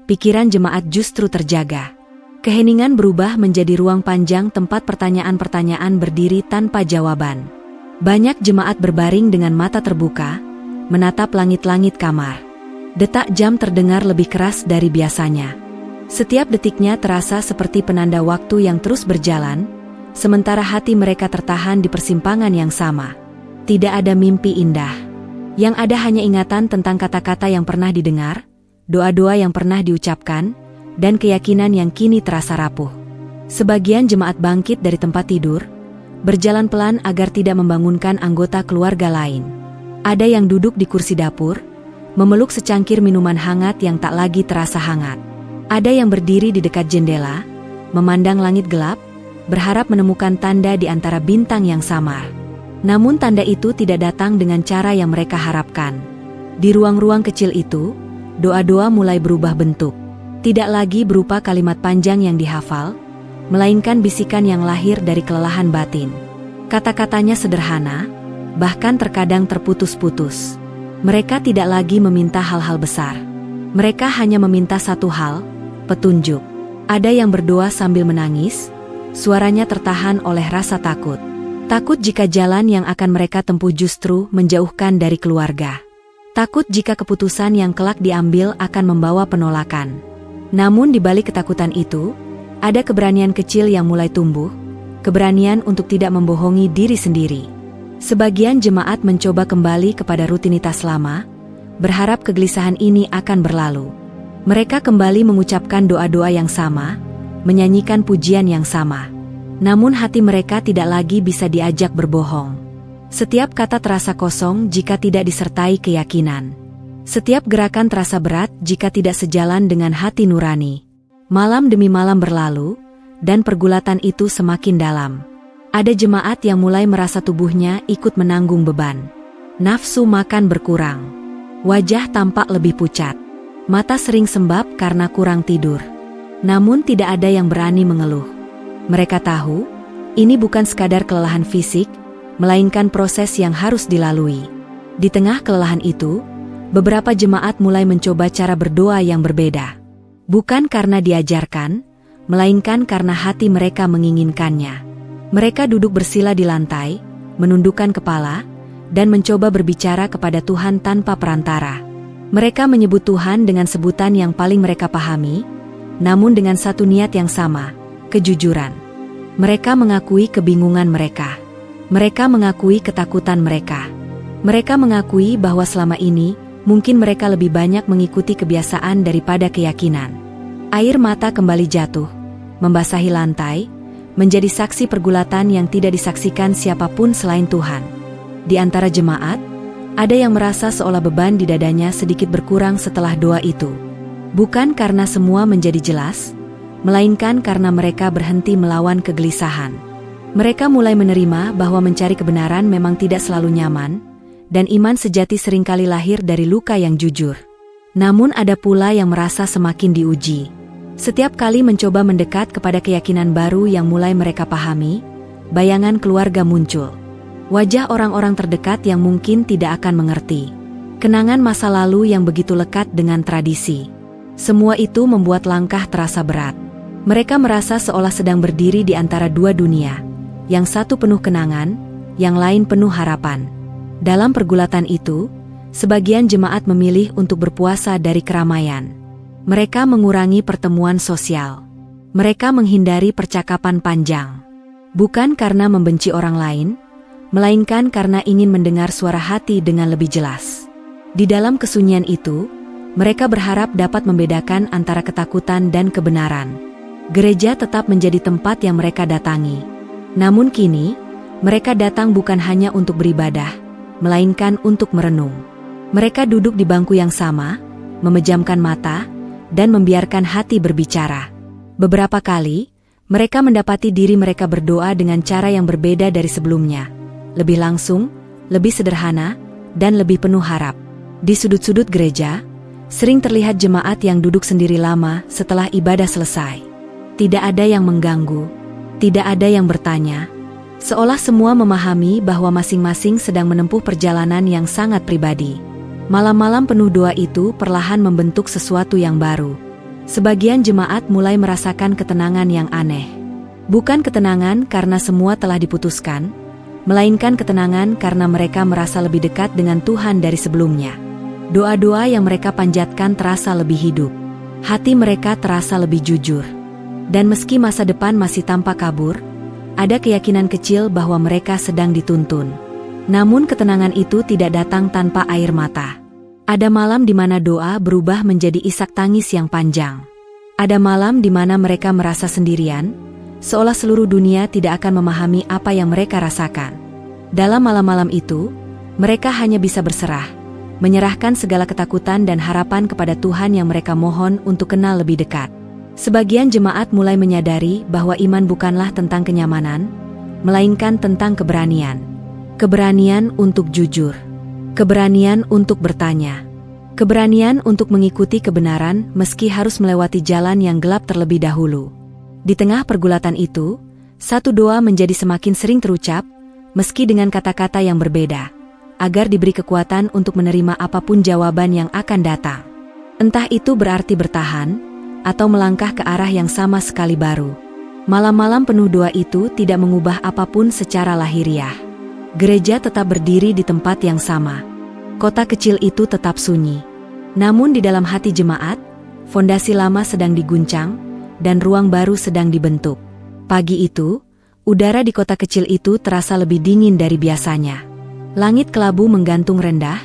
Speaker 3: pikiran jemaat justru terjaga. Keheningan berubah menjadi ruang panjang tempat pertanyaan-pertanyaan berdiri tanpa jawaban. Banyak jemaat berbaring dengan mata terbuka, menatap langit-langit kamar. Detak jam terdengar lebih keras dari biasanya. Setiap detiknya terasa seperti penanda waktu yang terus berjalan, sementara hati mereka tertahan di persimpangan yang sama. Tidak ada mimpi indah. Yang ada hanya ingatan tentang kata-kata yang pernah didengar, doa-doa yang pernah diucapkan, dan keyakinan yang kini terasa rapuh. Sebagian jemaat bangkit dari tempat tidur, berjalan pelan agar tidak membangunkan anggota keluarga lain. Ada yang duduk di kursi dapur, memeluk secangkir minuman hangat yang tak lagi terasa hangat. Ada yang berdiri di dekat jendela, memandang langit gelap, berharap menemukan tanda di antara bintang yang samar. Namun tanda itu tidak datang dengan cara yang mereka harapkan. Di ruang-ruang kecil itu, doa-doa mulai berubah bentuk. Tidak lagi berupa kalimat panjang yang dihafal, melainkan bisikan yang lahir dari kelelahan batin. Kata-katanya sederhana, bahkan terkadang terputus-putus. Mereka tidak lagi meminta hal-hal besar. Mereka hanya meminta satu hal, petunjuk. Ada yang berdoa sambil menangis, suaranya tertahan oleh rasa takut. Takut jika jalan yang akan mereka tempuh justru menjauhkan dari keluarga. Takut jika keputusan yang kelak diambil akan membawa penolakan. Namun di balik ketakutan itu, ada keberanian kecil yang mulai tumbuh, keberanian untuk tidak membohongi diri sendiri. Sebagian jemaat mencoba kembali kepada rutinitas lama, berharap kegelisahan ini akan berlalu. Mereka kembali mengucapkan doa-doa yang sama, menyanyikan pujian yang sama. Namun hati mereka tidak lagi bisa diajak berbohong. Setiap kata terasa kosong jika tidak disertai keyakinan. Setiap gerakan terasa berat jika tidak sejalan dengan hati nurani. Malam demi malam berlalu, dan pergulatan itu semakin dalam. Ada jemaat yang mulai merasa tubuhnya ikut menanggung beban. Nafsu makan berkurang. Wajah tampak lebih pucat. Mata sering sembab karena kurang tidur. Namun tidak ada yang berani mengeluh. Mereka tahu, ini bukan sekadar kelelahan fisik, melainkan proses yang harus dilalui. Di tengah kelelahan itu, beberapa jemaat mulai mencoba cara berdoa yang berbeda. Bukan karena diajarkan, melainkan karena hati mereka menginginkannya. Mereka duduk bersila di lantai, menundukkan kepala, dan mencoba berbicara kepada Tuhan tanpa perantara. Mereka menyebut Tuhan dengan sebutan yang paling mereka pahami, namun dengan satu niat yang sama, kejujuran. Mereka mengakui kebingungan mereka. Mereka mengakui ketakutan mereka. Mereka mengakui bahwa selama ini, mungkin mereka lebih banyak mengikuti kebiasaan daripada keyakinan. Air mata kembali jatuh, membasahi lantai, menjadi saksi pergulatan yang tidak disaksikan siapapun selain Tuhan. Di antara jemaat, ada yang merasa seolah beban di dadanya sedikit berkurang setelah doa itu. Bukan karena semua menjadi jelas, melainkan karena mereka berhenti melawan kegelisahan. Mereka mulai menerima bahwa mencari kebenaran memang tidak selalu nyaman, dan iman sejati seringkali lahir dari luka yang jujur. Namun ada pula yang merasa semakin diuji. Setiap kali mencoba mendekat kepada keyakinan baru yang mulai mereka pahami, bayangan keluarga muncul. Wajah orang-orang terdekat yang mungkin tidak akan mengerti. Kenangan masa lalu yang begitu lekat dengan tradisi. Semua itu membuat langkah terasa berat. Mereka merasa seolah sedang berdiri di antara dua dunia. Yang satu penuh kenangan, yang lain penuh harapan. Dalam pergulatan itu, sebagian jemaat memilih untuk berpuasa dari keramaian. Mereka mengurangi pertemuan sosial. Mereka menghindari percakapan panjang. Bukan karena membenci orang lain, melainkan karena ingin mendengar suara hati dengan lebih jelas. Di dalam kesunyian itu, mereka berharap dapat membedakan antara ketakutan dan kebenaran. Gereja tetap menjadi tempat yang mereka datangi. Namun kini, mereka datang bukan hanya untuk beribadah, melainkan untuk merenung. Mereka duduk di bangku yang sama, memejamkan mata, dan membiarkan hati berbicara. Beberapa kali, mereka mendapati diri mereka berdoa dengan cara yang berbeda dari sebelumnya. Lebih langsung, lebih sederhana, dan lebih penuh harap. Di sudut-sudut gereja, sering terlihat jemaat yang duduk sendiri lama setelah ibadah selesai. Tidak ada yang mengganggu. Tidak ada yang bertanya, seolah semua memahami bahwa masing-masing sedang menempuh perjalanan yang sangat pribadi. Malam-malam penuh doa itu perlahan membentuk sesuatu yang baru. Sebagian jemaat mulai merasakan ketenangan yang aneh. Bukan ketenangan karena semua telah diputuskan, melainkan ketenangan karena mereka merasa lebih dekat dengan Tuhan dari sebelumnya. Doa-doa yang mereka panjatkan terasa lebih hidup. Hati mereka terasa lebih jujur. Dan meski masa depan masih tampak kabur, ada keyakinan kecil bahwa mereka sedang dituntun. Namun ketenangan itu tidak datang tanpa air mata. Ada malam di mana doa berubah menjadi isak tangis yang panjang. Ada malam di mana mereka merasa sendirian, seolah seluruh dunia tidak akan memahami apa yang mereka rasakan. Dalam malam-malam itu, mereka hanya bisa berserah, menyerahkan segala ketakutan dan harapan kepada Tuhan yang mereka mohon untuk kenal lebih dekat. Sebagian jemaat mulai menyadari bahwa iman bukanlah tentang kenyamanan, melainkan tentang keberanian. Keberanian untuk jujur. Keberanian untuk bertanya. Keberanian untuk mengikuti kebenaran meski harus melewati jalan yang gelap terlebih dahulu. Di tengah pergulatan itu, satu doa menjadi semakin sering terucap, meski dengan kata-kata yang berbeda, agar diberi kekuatan untuk menerima apapun jawaban yang akan datang. Entah itu berarti bertahan, atau melangkah ke arah yang sama sekali baru. Malam-malam penuh doa itu tidak mengubah apapun secara lahiriah. Gereja tetap berdiri di tempat yang sama. Kota kecil itu tetap sunyi. Namun di dalam hati jemaat, fondasi lama sedang diguncang, dan ruang baru sedang dibentuk. Pagi itu, udara di kota kecil itu terasa lebih dingin dari biasanya. Langit kelabu menggantung rendah,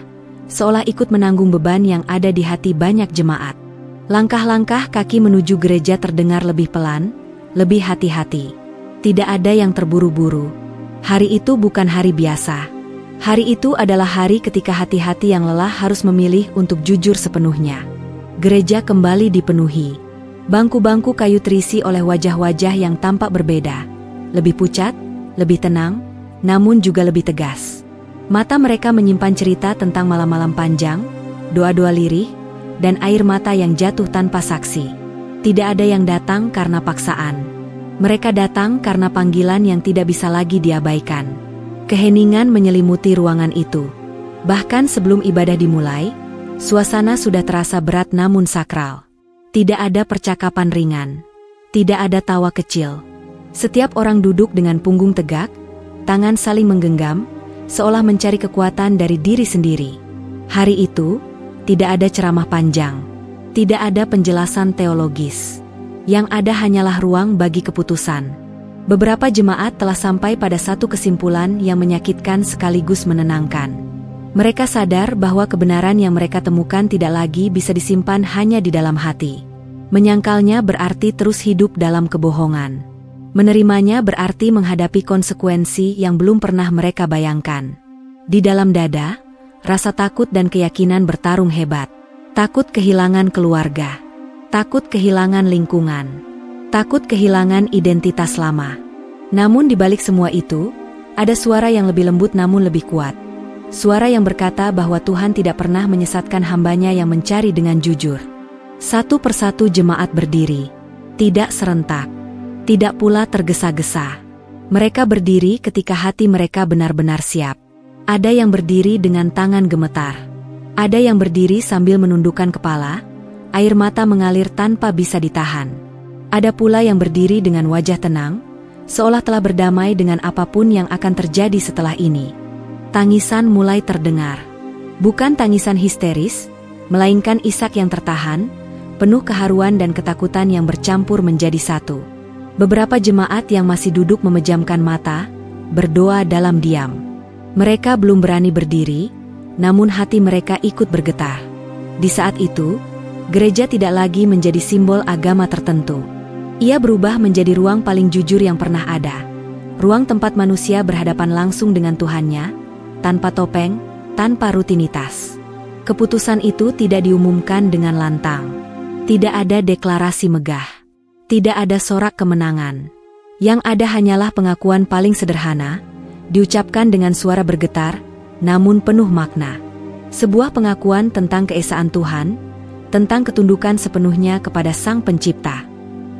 Speaker 3: seolah ikut menanggung beban yang ada di hati banyak jemaat. Langkah-langkah kaki menuju gereja terdengar lebih pelan, lebih hati-hati. Tidak ada yang terburu-buru. Hari itu bukan hari biasa. Hari itu adalah hari ketika hati-hati yang lelah harus memilih untuk jujur sepenuhnya. Gereja kembali dipenuhi. Bangku-bangku kayu terisi oleh wajah-wajah yang tampak berbeda. Lebih pucat, lebih tenang, namun juga lebih tegas. Mata mereka menyimpan cerita tentang malam-malam panjang, doa-doa lirih, dan air mata yang jatuh tanpa saksi. Tidak ada yang datang karena paksaan. Mereka datang karena panggilan yang tidak bisa lagi diabaikan. Keheningan menyelimuti ruangan itu. Bahkan sebelum ibadah dimulai, suasana sudah terasa berat namun sakral. Tidak ada percakapan ringan. Tidak ada tawa kecil. Setiap orang duduk dengan punggung tegak, tangan saling menggenggam, seolah mencari kekuatan dari diri sendiri. Hari itu, tidak ada ceramah panjang. Tidak ada penjelasan teologis. Yang ada hanyalah ruang bagi keputusan. Beberapa jemaat telah sampai pada satu kesimpulan yang menyakitkan sekaligus menenangkan. Mereka sadar bahwa kebenaran yang mereka temukan tidak lagi bisa disimpan hanya di dalam hati. Menyangkalnya berarti terus hidup dalam kebohongan. Menerimanya berarti menghadapi konsekuensi yang belum pernah mereka bayangkan. Di dalam dada, rasa takut dan keyakinan bertarung hebat. Takut kehilangan keluarga. Takut kehilangan lingkungan. Takut kehilangan identitas lama. Namun di balik semua itu, ada suara yang lebih lembut namun lebih kuat. Suara yang berkata bahwa Tuhan tidak pernah menyesatkan hambanya yang mencari dengan jujur. Satu persatu jemaat berdiri. Tidak serentak. Tidak pula tergesa-gesa. Mereka berdiri ketika hati mereka benar-benar siap. Ada yang berdiri dengan tangan gemetar. Ada yang berdiri sambil menundukkan kepala, air mata mengalir tanpa bisa ditahan. Ada pula yang berdiri dengan wajah tenang, seolah telah berdamai dengan apapun yang akan terjadi setelah ini. Tangisan mulai terdengar. Bukan tangisan histeris, melainkan isak yang tertahan, penuh keharuan dan ketakutan yang bercampur menjadi satu. Beberapa jemaat yang masih duduk memejamkan mata, berdoa dalam diam. Mereka belum berani berdiri, namun hati mereka ikut bergetar. Di saat itu, gereja tidak lagi menjadi simbol agama tertentu. Ia berubah menjadi ruang paling jujur yang pernah ada. Ruang tempat manusia berhadapan langsung dengan Tuhannya, tanpa topeng, tanpa rutinitas. Keputusan itu tidak diumumkan dengan lantang. Tidak ada deklarasi megah. Tidak ada sorak kemenangan. Yang ada hanyalah pengakuan paling sederhana, diucapkan dengan suara bergetar, namun penuh makna. Sebuah pengakuan tentang keesaan Tuhan, tentang ketundukan sepenuhnya kepada Sang Pencipta.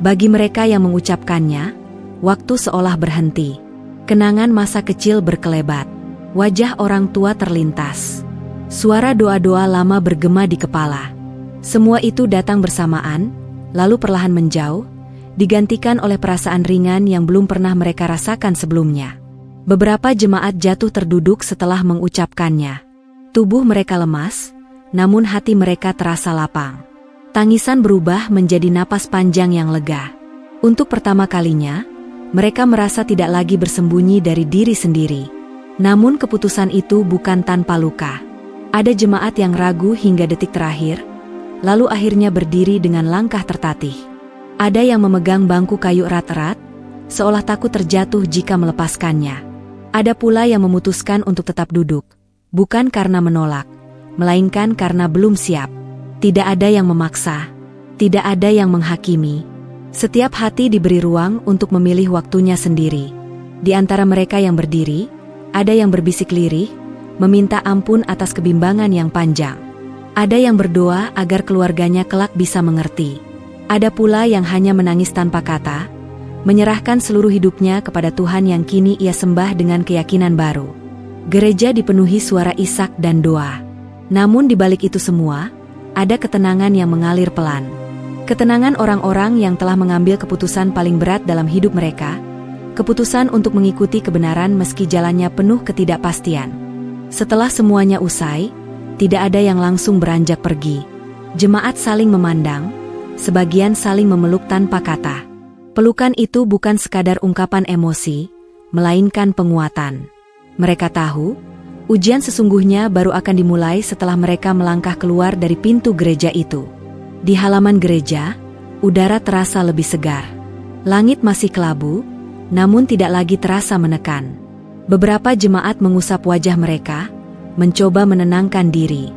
Speaker 3: Bagi mereka yang mengucapkannya, waktu seolah berhenti. Kenangan masa kecil berkelebat. Wajah orang tua terlintas. Suara doa-doa lama bergema di kepala. Semua itu datang bersamaan, lalu perlahan menjauh, digantikan oleh perasaan ringan yang belum pernah mereka rasakan sebelumnya. Beberapa jemaat jatuh terduduk setelah mengucapkannya. Tubuh mereka lemas, namun hati mereka terasa lapang. Tangisan berubah menjadi napas panjang yang lega. Untuk pertama kalinya, mereka merasa tidak lagi bersembunyi dari diri sendiri. Namun keputusan itu bukan tanpa luka. Ada jemaat yang ragu hingga detik terakhir, lalu akhirnya berdiri dengan langkah tertatih. Ada yang memegang bangku kayu erat-erat, seolah takut terjatuh jika melepaskannya. Ada pula yang memutuskan untuk tetap duduk, bukan karena menolak, melainkan karena belum siap. Tidak ada yang memaksa, tidak ada yang menghakimi. Setiap hati diberi ruang untuk memilih waktunya sendiri. Di antara mereka yang berdiri, ada yang berbisik lirih, meminta ampun atas kebimbangan yang panjang. Ada yang berdoa agar keluarganya kelak bisa mengerti. Ada pula yang hanya menangis tanpa kata, menyerahkan seluruh hidupnya kepada Tuhan yang kini ia sembah dengan keyakinan baru. Gereja dipenuhi suara isak dan doa. Namun di balik itu semua, ada ketenangan yang mengalir pelan. Ketenangan orang-orang yang telah mengambil keputusan paling berat dalam hidup mereka, keputusan untuk mengikuti kebenaran meski jalannya penuh ketidakpastian. Setelah semuanya usai, tidak ada yang langsung beranjak pergi. Jemaat saling memandang, sebagian saling memeluk tanpa kata. Pelukan itu bukan sekadar ungkapan emosi, melainkan penguatan. Mereka tahu, ujian sesungguhnya baru akan dimulai setelah mereka melangkah keluar dari pintu gereja itu. Di halaman gereja, udara terasa lebih segar. Langit masih kelabu, namun tidak lagi terasa menekan. Beberapa jemaat mengusap wajah mereka, mencoba menenangkan diri.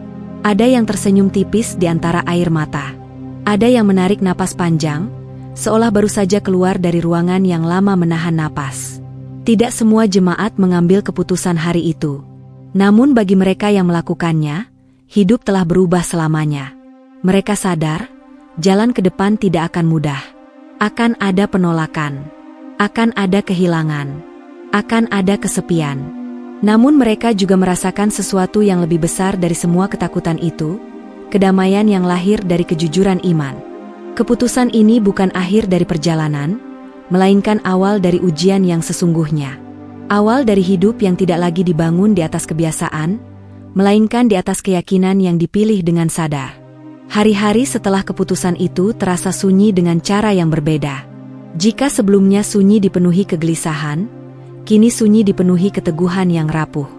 Speaker 3: Ada yang tersenyum tipis di antara air mata. Ada yang menarik napas panjang, seolah baru saja keluar dari ruangan yang lama menahan napas. Tidak semua jemaat mengambil keputusan hari itu. Namun bagi mereka yang melakukannya, hidup telah berubah selamanya. Mereka sadar, jalan ke depan tidak akan mudah. Akan ada penolakan. Akan ada kehilangan. Akan ada kesepian. Namun mereka juga merasakan sesuatu yang lebih besar dari semua ketakutan itu, kedamaian yang lahir dari kejujuran iman. Keputusan ini bukan akhir dari perjalanan, melainkan awal dari ujian yang sesungguhnya. Awal dari hidup yang tidak lagi dibangun di atas kebiasaan, melainkan di atas keyakinan yang dipilih dengan sadar. Hari-hari setelah keputusan itu terasa sunyi dengan cara yang berbeda. Jika sebelumnya sunyi dipenuhi kegelisahan, kini sunyi dipenuhi keteguhan yang rapuh.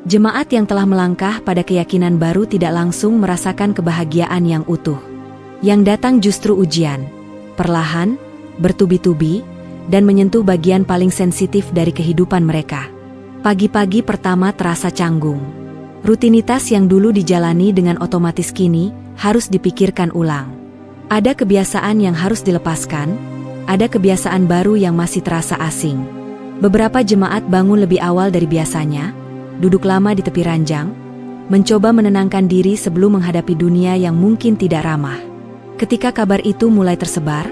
Speaker 3: Jemaat yang telah melangkah pada keyakinan baru tidak langsung merasakan kebahagiaan yang utuh. Yang datang justru ujian, perlahan, bertubi-tubi, dan menyentuh bagian paling sensitif dari kehidupan mereka. Pagi-pagi pertama terasa canggung. Rutinitas yang dulu dijalani dengan otomatis kini harus dipikirkan ulang. Ada kebiasaan yang harus dilepaskan, ada kebiasaan baru yang masih terasa asing. Beberapa jemaat bangun lebih awal dari biasanya, duduk lama di tepi ranjang, mencoba menenangkan diri sebelum menghadapi dunia yang mungkin tidak ramah. Ketika kabar itu mulai tersebar,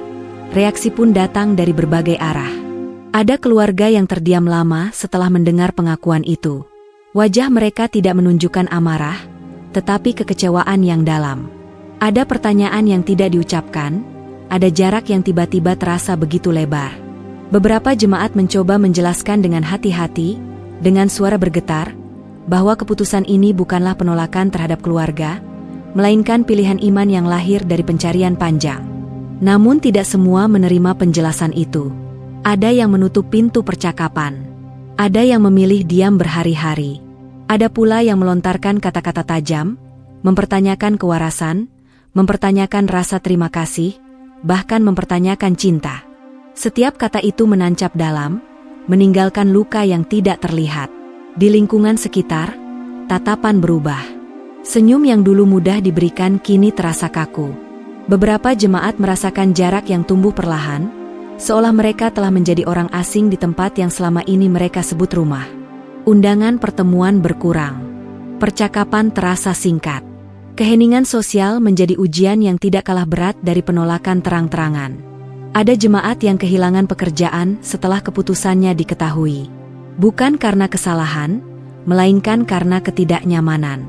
Speaker 3: reaksi pun datang dari berbagai arah. Ada keluarga yang terdiam lama setelah mendengar pengakuan itu. Wajah mereka tidak menunjukkan amarah, tetapi kekecewaan yang dalam. Ada pertanyaan yang tidak diucapkan, ada jarak yang tiba-tiba terasa begitu lebar. Beberapa jemaat mencoba menjelaskan dengan hati-hati, dengan suara bergetar, bahwa keputusan ini bukanlah penolakan terhadap keluarga, melainkan pilihan iman yang lahir dari pencarian panjang. Namun tidak semua menerima penjelasan itu. Ada yang menutup pintu percakapan. Ada yang memilih diam berhari-hari. Ada pula yang melontarkan kata-kata tajam, mempertanyakan kewarasan, mempertanyakan rasa terima kasih, bahkan mempertanyakan cinta. Setiap kata itu menancap dalam, meninggalkan luka yang tidak terlihat. Di lingkungan sekitar, tatapan berubah. Senyum yang dulu mudah diberikan kini terasa kaku. Beberapa jemaat merasakan jarak yang tumbuh perlahan, seolah mereka telah menjadi orang asing di tempat yang selama ini mereka sebut rumah. Undangan pertemuan berkurang. Percakapan terasa singkat. Keheningan sosial menjadi ujian yang tidak kalah berat dari penolakan terang-terangan. Ada jemaat yang kehilangan pekerjaan setelah keputusannya diketahui. Bukan karena kesalahan, melainkan karena ketidaknyamanan.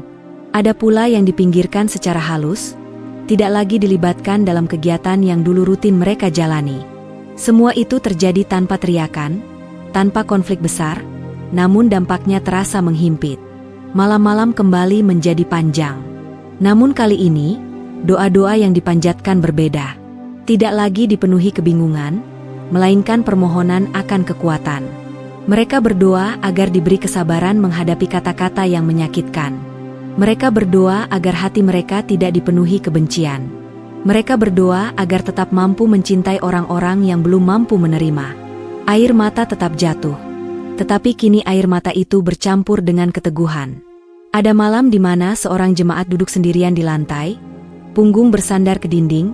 Speaker 3: Ada pula yang dipinggirkan secara halus, tidak lagi dilibatkan dalam kegiatan yang dulu rutin mereka jalani. Semua itu terjadi tanpa teriakan, tanpa konflik besar, namun dampaknya terasa menghimpit. Malam-malam kembali menjadi panjang. Namun kali ini, doa-doa yang dipanjatkan berbeda. Tidak lagi dipenuhi kebingungan, melainkan permohonan akan kekuatan. Mereka berdoa agar diberi kesabaran menghadapi kata-kata yang menyakitkan. Mereka berdoa agar hati mereka tidak dipenuhi kebencian. Mereka berdoa agar tetap mampu mencintai orang-orang yang belum mampu menerima. Air mata tetap jatuh. Tetapi kini air mata itu bercampur dengan keteguhan. Ada malam di mana seorang jemaat duduk sendirian di lantai, punggung bersandar ke dinding,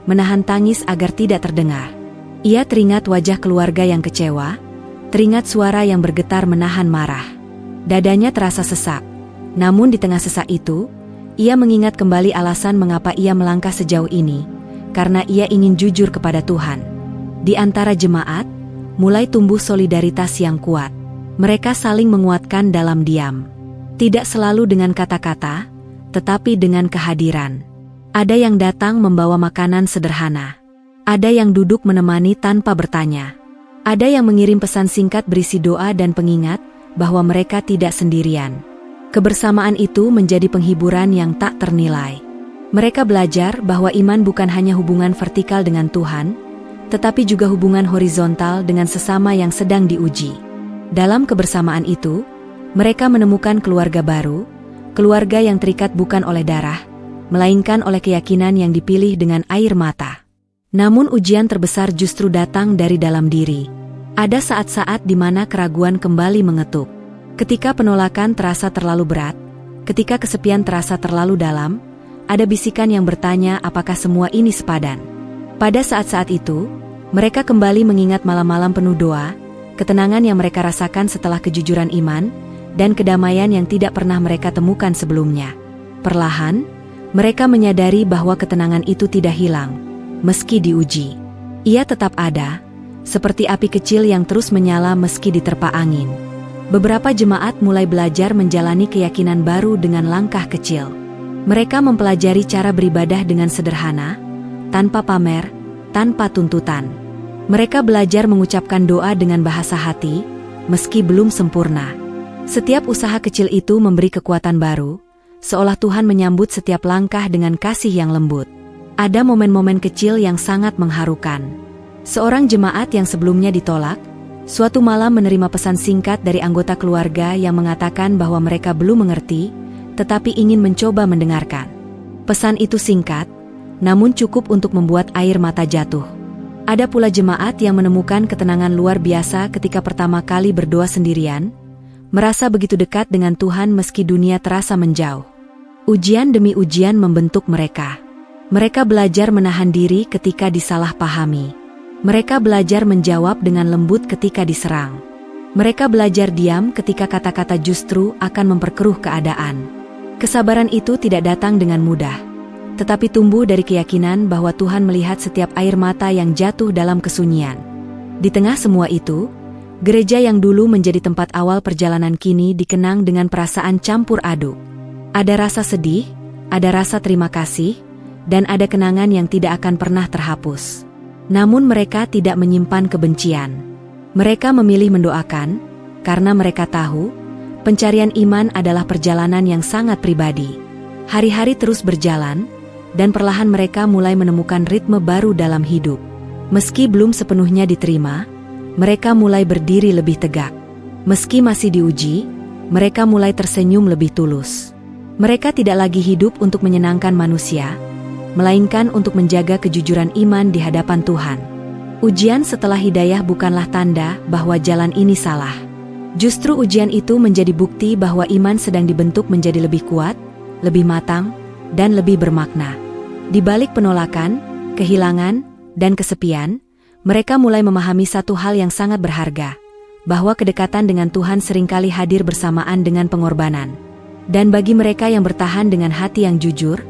Speaker 3: menahan tangis agar tidak terdengar. Ia teringat wajah keluarga yang kecewa, teringat suara yang bergetar menahan marah. Dadanya terasa sesak. Namun di tengah sesak itu, ia mengingat kembali alasan mengapa ia melangkah sejauh ini, karena ia ingin jujur kepada Tuhan. Di antara jemaat, mulai tumbuh solidaritas yang kuat. Mereka saling menguatkan dalam diam. Tidak selalu dengan kata-kata, tetapi dengan kehadiran. Ada yang datang membawa makanan sederhana. Ada yang duduk menemani tanpa bertanya. Ada yang mengirim pesan singkat berisi doa dan pengingat bahwa mereka tidak sendirian. Kebersamaan itu menjadi penghiburan yang tak ternilai. Mereka belajar bahwa iman bukan hanya hubungan vertikal dengan Tuhan, tetapi juga hubungan horizontal dengan sesama yang sedang diuji. Dalam kebersamaan itu, mereka menemukan keluarga baru, keluarga yang terikat bukan oleh darah, melainkan oleh keyakinan yang dipilih dengan air mata. Namun ujian terbesar justru datang dari dalam diri. Ada saat-saat di mana keraguan kembali mengetuk. Ketika penolakan terasa terlalu berat, ketika kesepian terasa terlalu dalam, ada bisikan yang bertanya apakah semua ini sepadan. Pada saat-saat itu, mereka kembali mengingat malam-malam penuh doa, ketenangan yang mereka rasakan setelah kejujuran iman, dan kedamaian yang tidak pernah mereka temukan sebelumnya. Perlahan, mereka menyadari bahwa ketenangan itu tidak hilang, meski diuji. Ia tetap ada, seperti api kecil yang terus menyala meski diterpa angin. Beberapa jemaat mulai belajar menjalani keyakinan baru dengan langkah kecil. Mereka mempelajari cara beribadah dengan sederhana, tanpa pamer, tanpa tuntutan. Mereka belajar mengucapkan doa dengan bahasa hati, meski belum sempurna. Setiap usaha kecil itu memberi kekuatan baru, seolah Tuhan menyambut setiap langkah dengan kasih yang lembut. Ada momen-momen kecil yang sangat mengharukan. Seorang jemaat yang sebelumnya ditolak, suatu malam menerima pesan singkat dari anggota keluarga yang mengatakan bahwa mereka belum mengerti, tetapi ingin mencoba mendengarkan. Pesan itu singkat, namun cukup untuk membuat air mata jatuh. Ada pula jemaat yang menemukan ketenangan luar biasa ketika pertama kali berdoa sendirian, merasa begitu dekat dengan Tuhan meski dunia terasa menjauh. Ujian demi ujian membentuk mereka. Mereka belajar menahan diri ketika disalahpahami. Mereka belajar menjawab dengan lembut ketika diserang. Mereka belajar diam ketika kata-kata justru akan memperkeruh keadaan. Kesabaran itu tidak datang dengan mudah, tetapi tumbuh dari keyakinan bahwa Tuhan melihat setiap air mata yang jatuh dalam kesunyian. Di tengah semua itu, gereja yang dulu menjadi tempat awal perjalanan kini dikenang dengan perasaan campur aduk. Ada rasa sedih, ada rasa terima kasih, dan ada kenangan yang tidak akan pernah terhapus. Namun mereka tidak menyimpan kebencian. Mereka memilih mendoakan, karena mereka tahu, pencarian iman adalah perjalanan yang sangat pribadi. Hari-hari terus berjalan, dan perlahan mereka mulai menemukan ritme baru dalam hidup. Meski belum sepenuhnya diterima, mereka mulai berdiri lebih tegak. Meski masih diuji, mereka mulai tersenyum lebih tulus. Mereka tidak lagi hidup untuk menyenangkan manusia, melainkan untuk menjaga kejujuran iman di hadapan Tuhan. Ujian setelah hidayah bukanlah tanda bahwa jalan ini salah. Justru ujian itu menjadi bukti bahwa iman sedang dibentuk menjadi lebih kuat, lebih matang, dan lebih bermakna. Di balik penolakan, kehilangan, dan kesepian, mereka mulai memahami satu hal yang sangat berharga, bahwa kedekatan dengan Tuhan seringkali hadir bersamaan dengan pengorbanan. Dan bagi mereka yang bertahan dengan hati yang jujur,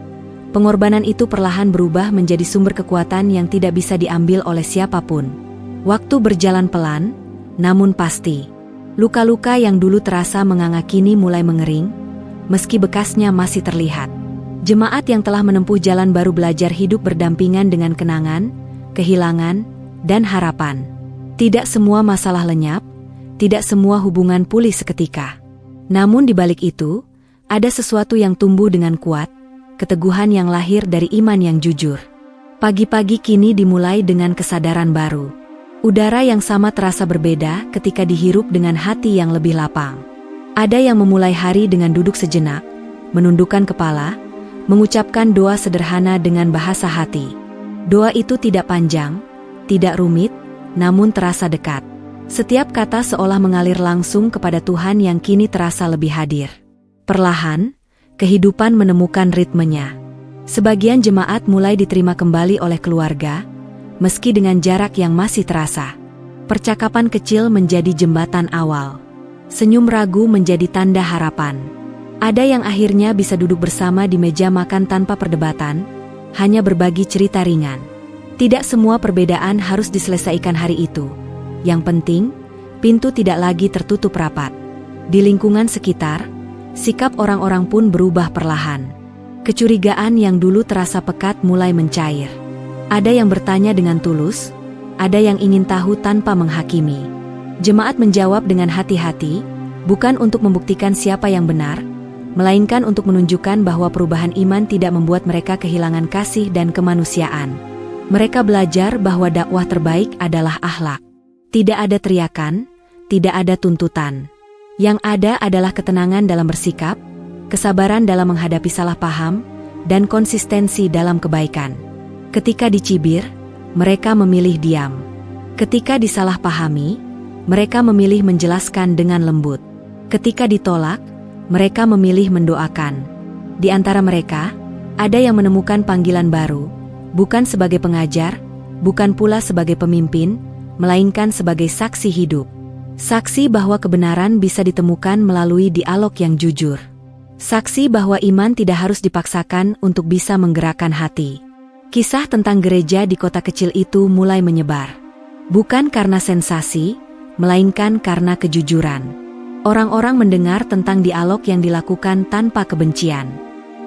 Speaker 3: pengorbanan itu perlahan berubah menjadi sumber kekuatan yang tidak bisa diambil oleh siapapun. Waktu berjalan pelan, namun pasti. Luka-luka yang dulu terasa menganga kini mulai mengering, meski bekasnya masih terlihat. Jemaat yang telah menempuh jalan baru belajar hidup berdampingan dengan kenangan, kehilangan, dan harapan. Tidak semua masalah lenyap, tidak semua hubungan pulih seketika. Namun di balik itu, ada sesuatu yang tumbuh dengan kuat, keteguhan yang lahir dari iman yang jujur. Pagi-pagi kini dimulai dengan kesadaran baru. Udara yang sama terasa berbeda ketika dihirup dengan hati yang lebih lapang. Ada yang memulai hari dengan duduk sejenak, menundukkan kepala, mengucapkan doa sederhana dengan bahasa hati. Doa itu tidak panjang, tidak rumit, namun terasa dekat. Setiap kata seolah mengalir langsung kepada Tuhan yang kini terasa lebih hadir. Perlahan, kehidupan menemukan ritmenya. Sebagian jemaat mulai diterima kembali oleh keluarga, meski dengan jarak yang masih terasa. Percakapan kecil menjadi jembatan awal. Senyum ragu menjadi tanda harapan. Ada yang akhirnya bisa duduk bersama di meja makan tanpa perdebatan, hanya berbagi cerita ringan. Tidak semua perbedaan harus diselesaikan hari itu. Yang penting, pintu tidak lagi tertutup rapat. Di lingkungan sekitar, sikap orang-orang pun berubah perlahan. Kecurigaan yang dulu terasa pekat mulai mencair. Ada yang bertanya dengan tulus, ada yang ingin tahu tanpa menghakimi. Jemaat menjawab dengan hati-hati, bukan untuk membuktikan siapa yang benar, melainkan untuk menunjukkan bahwa perubahan iman tidak membuat mereka kehilangan kasih dan kemanusiaan. Mereka belajar bahwa dakwah terbaik adalah akhlak. Tidak ada teriakan, tidak ada tuntutan. Yang ada adalah ketenangan dalam bersikap, kesabaran dalam menghadapi salah paham, dan konsistensi dalam kebaikan. Ketika dicibir, mereka memilih diam. Ketika disalahpahami, mereka memilih menjelaskan dengan lembut. Ketika ditolak, mereka memilih mendoakan. Di antara mereka, ada yang menemukan panggilan baru, bukan sebagai pengajar, bukan pula sebagai pemimpin, melainkan sebagai saksi hidup. Saksi bahwa kebenaran bisa ditemukan melalui dialog yang jujur. Saksi bahwa iman tidak harus dipaksakan untuk bisa menggerakkan hati. Kisah tentang gereja di kota kecil itu mulai menyebar. Bukan karena sensasi, melainkan karena kejujuran. Orang-orang mendengar tentang dialog yang dilakukan tanpa kebencian.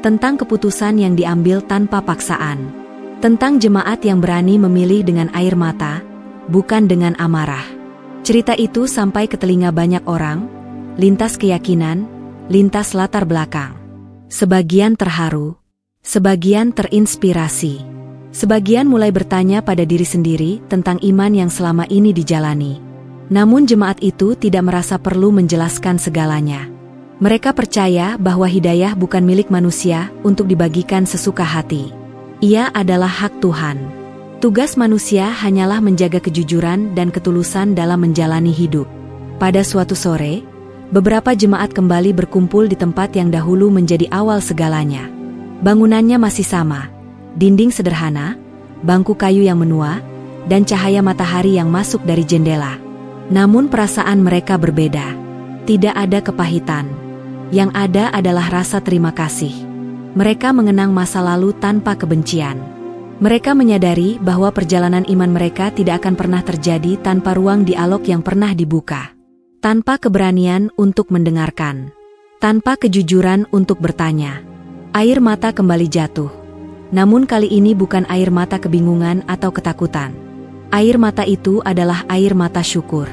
Speaker 3: Tentang keputusan yang diambil tanpa paksaan. Tentang jemaat yang berani memilih dengan air mata, bukan dengan amarah. Cerita itu sampai ke telinga banyak orang, lintas keyakinan, lintas latar belakang. Sebagian terharu, sebagian terinspirasi. Sebagian mulai bertanya pada diri sendiri tentang iman yang selama ini dijalani. Namun jemaat itu tidak merasa perlu menjelaskan segalanya. Mereka percaya bahwa hidayah bukan milik manusia untuk dibagikan sesuka hati. Ia adalah hak Tuhan. Tugas manusia hanyalah menjaga kejujuran dan ketulusan dalam menjalani hidup. Pada suatu sore, beberapa jemaat kembali berkumpul di tempat yang dahulu menjadi awal segalanya. Bangunannya masih sama. Dinding sederhana, bangku kayu yang menua, dan cahaya matahari yang masuk dari jendela. Namun perasaan mereka berbeda. Tidak ada kepahitan. Yang ada adalah rasa terima kasih. Mereka mengenang masa lalu tanpa kebencian. Mereka menyadari bahwa perjalanan iman mereka tidak akan pernah terjadi tanpa ruang dialog yang pernah dibuka. Tanpa keberanian untuk mendengarkan. Tanpa kejujuran untuk bertanya. Air mata kembali jatuh. Namun kali ini bukan air mata kebingungan atau ketakutan. Air mata itu adalah air mata syukur.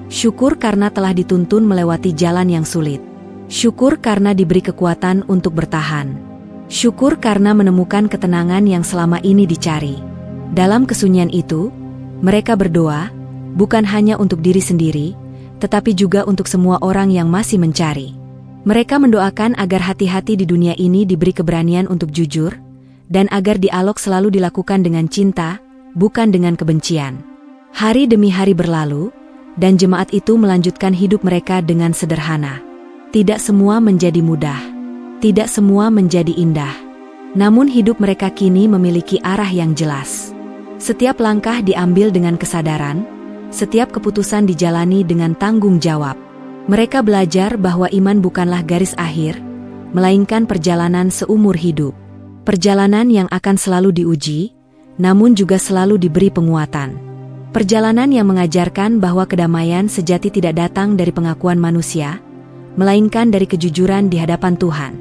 Speaker 3: Syukur karena telah dituntun melewati jalan yang sulit. Syukur karena diberi kekuatan untuk bertahan. Syukur karena menemukan ketenangan yang selama ini dicari. Dalam kesunyian itu, mereka berdoa, bukan hanya untuk diri sendiri, tetapi juga untuk semua orang yang masih mencari. Mereka mendoakan agar hati-hati di dunia ini diberi keberanian untuk jujur, dan agar dialog selalu dilakukan dengan cinta, bukan dengan kebencian. Hari demi hari berlalu, dan jemaat itu melanjutkan hidup mereka dengan sederhana. Tidak semua menjadi mudah. Tidak semua menjadi indah. Namun hidup mereka kini memiliki arah yang jelas. Setiap langkah diambil dengan kesadaran, setiap keputusan dijalani dengan tanggung jawab. Mereka belajar bahwa iman bukanlah garis akhir, melainkan perjalanan seumur hidup. Perjalanan yang akan selalu diuji, namun juga selalu diberi penguatan. Perjalanan yang mengajarkan bahwa kedamaian sejati tidak datang dari pengakuan manusia, melainkan dari kejujuran di hadapan Tuhan.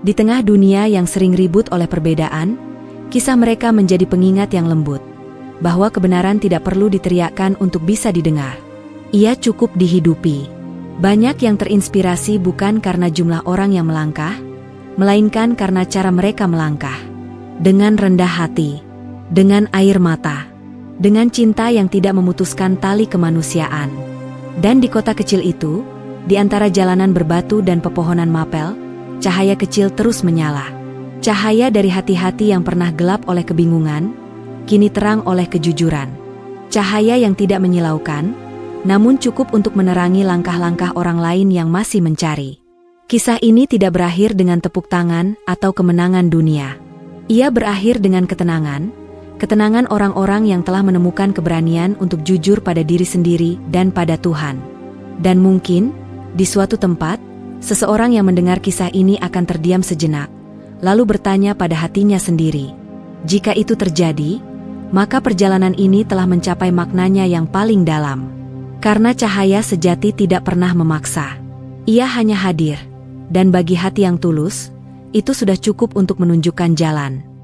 Speaker 3: Di tengah dunia yang sering ribut oleh perbedaan, kisah mereka menjadi pengingat yang lembut, bahwa kebenaran tidak perlu diteriakkan untuk bisa didengar. Ia cukup dihidupi. Banyak yang terinspirasi bukan karena jumlah orang yang melangkah, melainkan karena cara mereka melangkah. Dengan rendah hati, dengan air mata, dengan cinta yang tidak memutuskan tali kemanusiaan. Dan di kota kecil itu, di antara jalanan berbatu dan pepohonan mapel, cahaya kecil terus menyala. Cahaya dari hati-hati yang pernah gelap oleh kebingungan, kini terang oleh kejujuran. Cahaya yang tidak menyilaukan, namun cukup untuk menerangi langkah-langkah orang lain yang masih mencari. Kisah ini tidak berakhir dengan tepuk tangan atau kemenangan dunia. Ia berakhir dengan ketenangan, ketenangan orang-orang yang telah menemukan keberanian untuk jujur pada diri sendiri dan pada Tuhan. Dan mungkin, di suatu tempat, seseorang yang mendengar kisah ini akan terdiam sejenak, lalu bertanya pada hatinya sendiri. Jika itu terjadi, maka perjalanan ini telah mencapai maknanya yang paling dalam. Karena cahaya sejati tidak pernah memaksa. Ia hanya hadir. Dan bagi hati yang tulus, itu sudah cukup untuk menunjukkan jalan.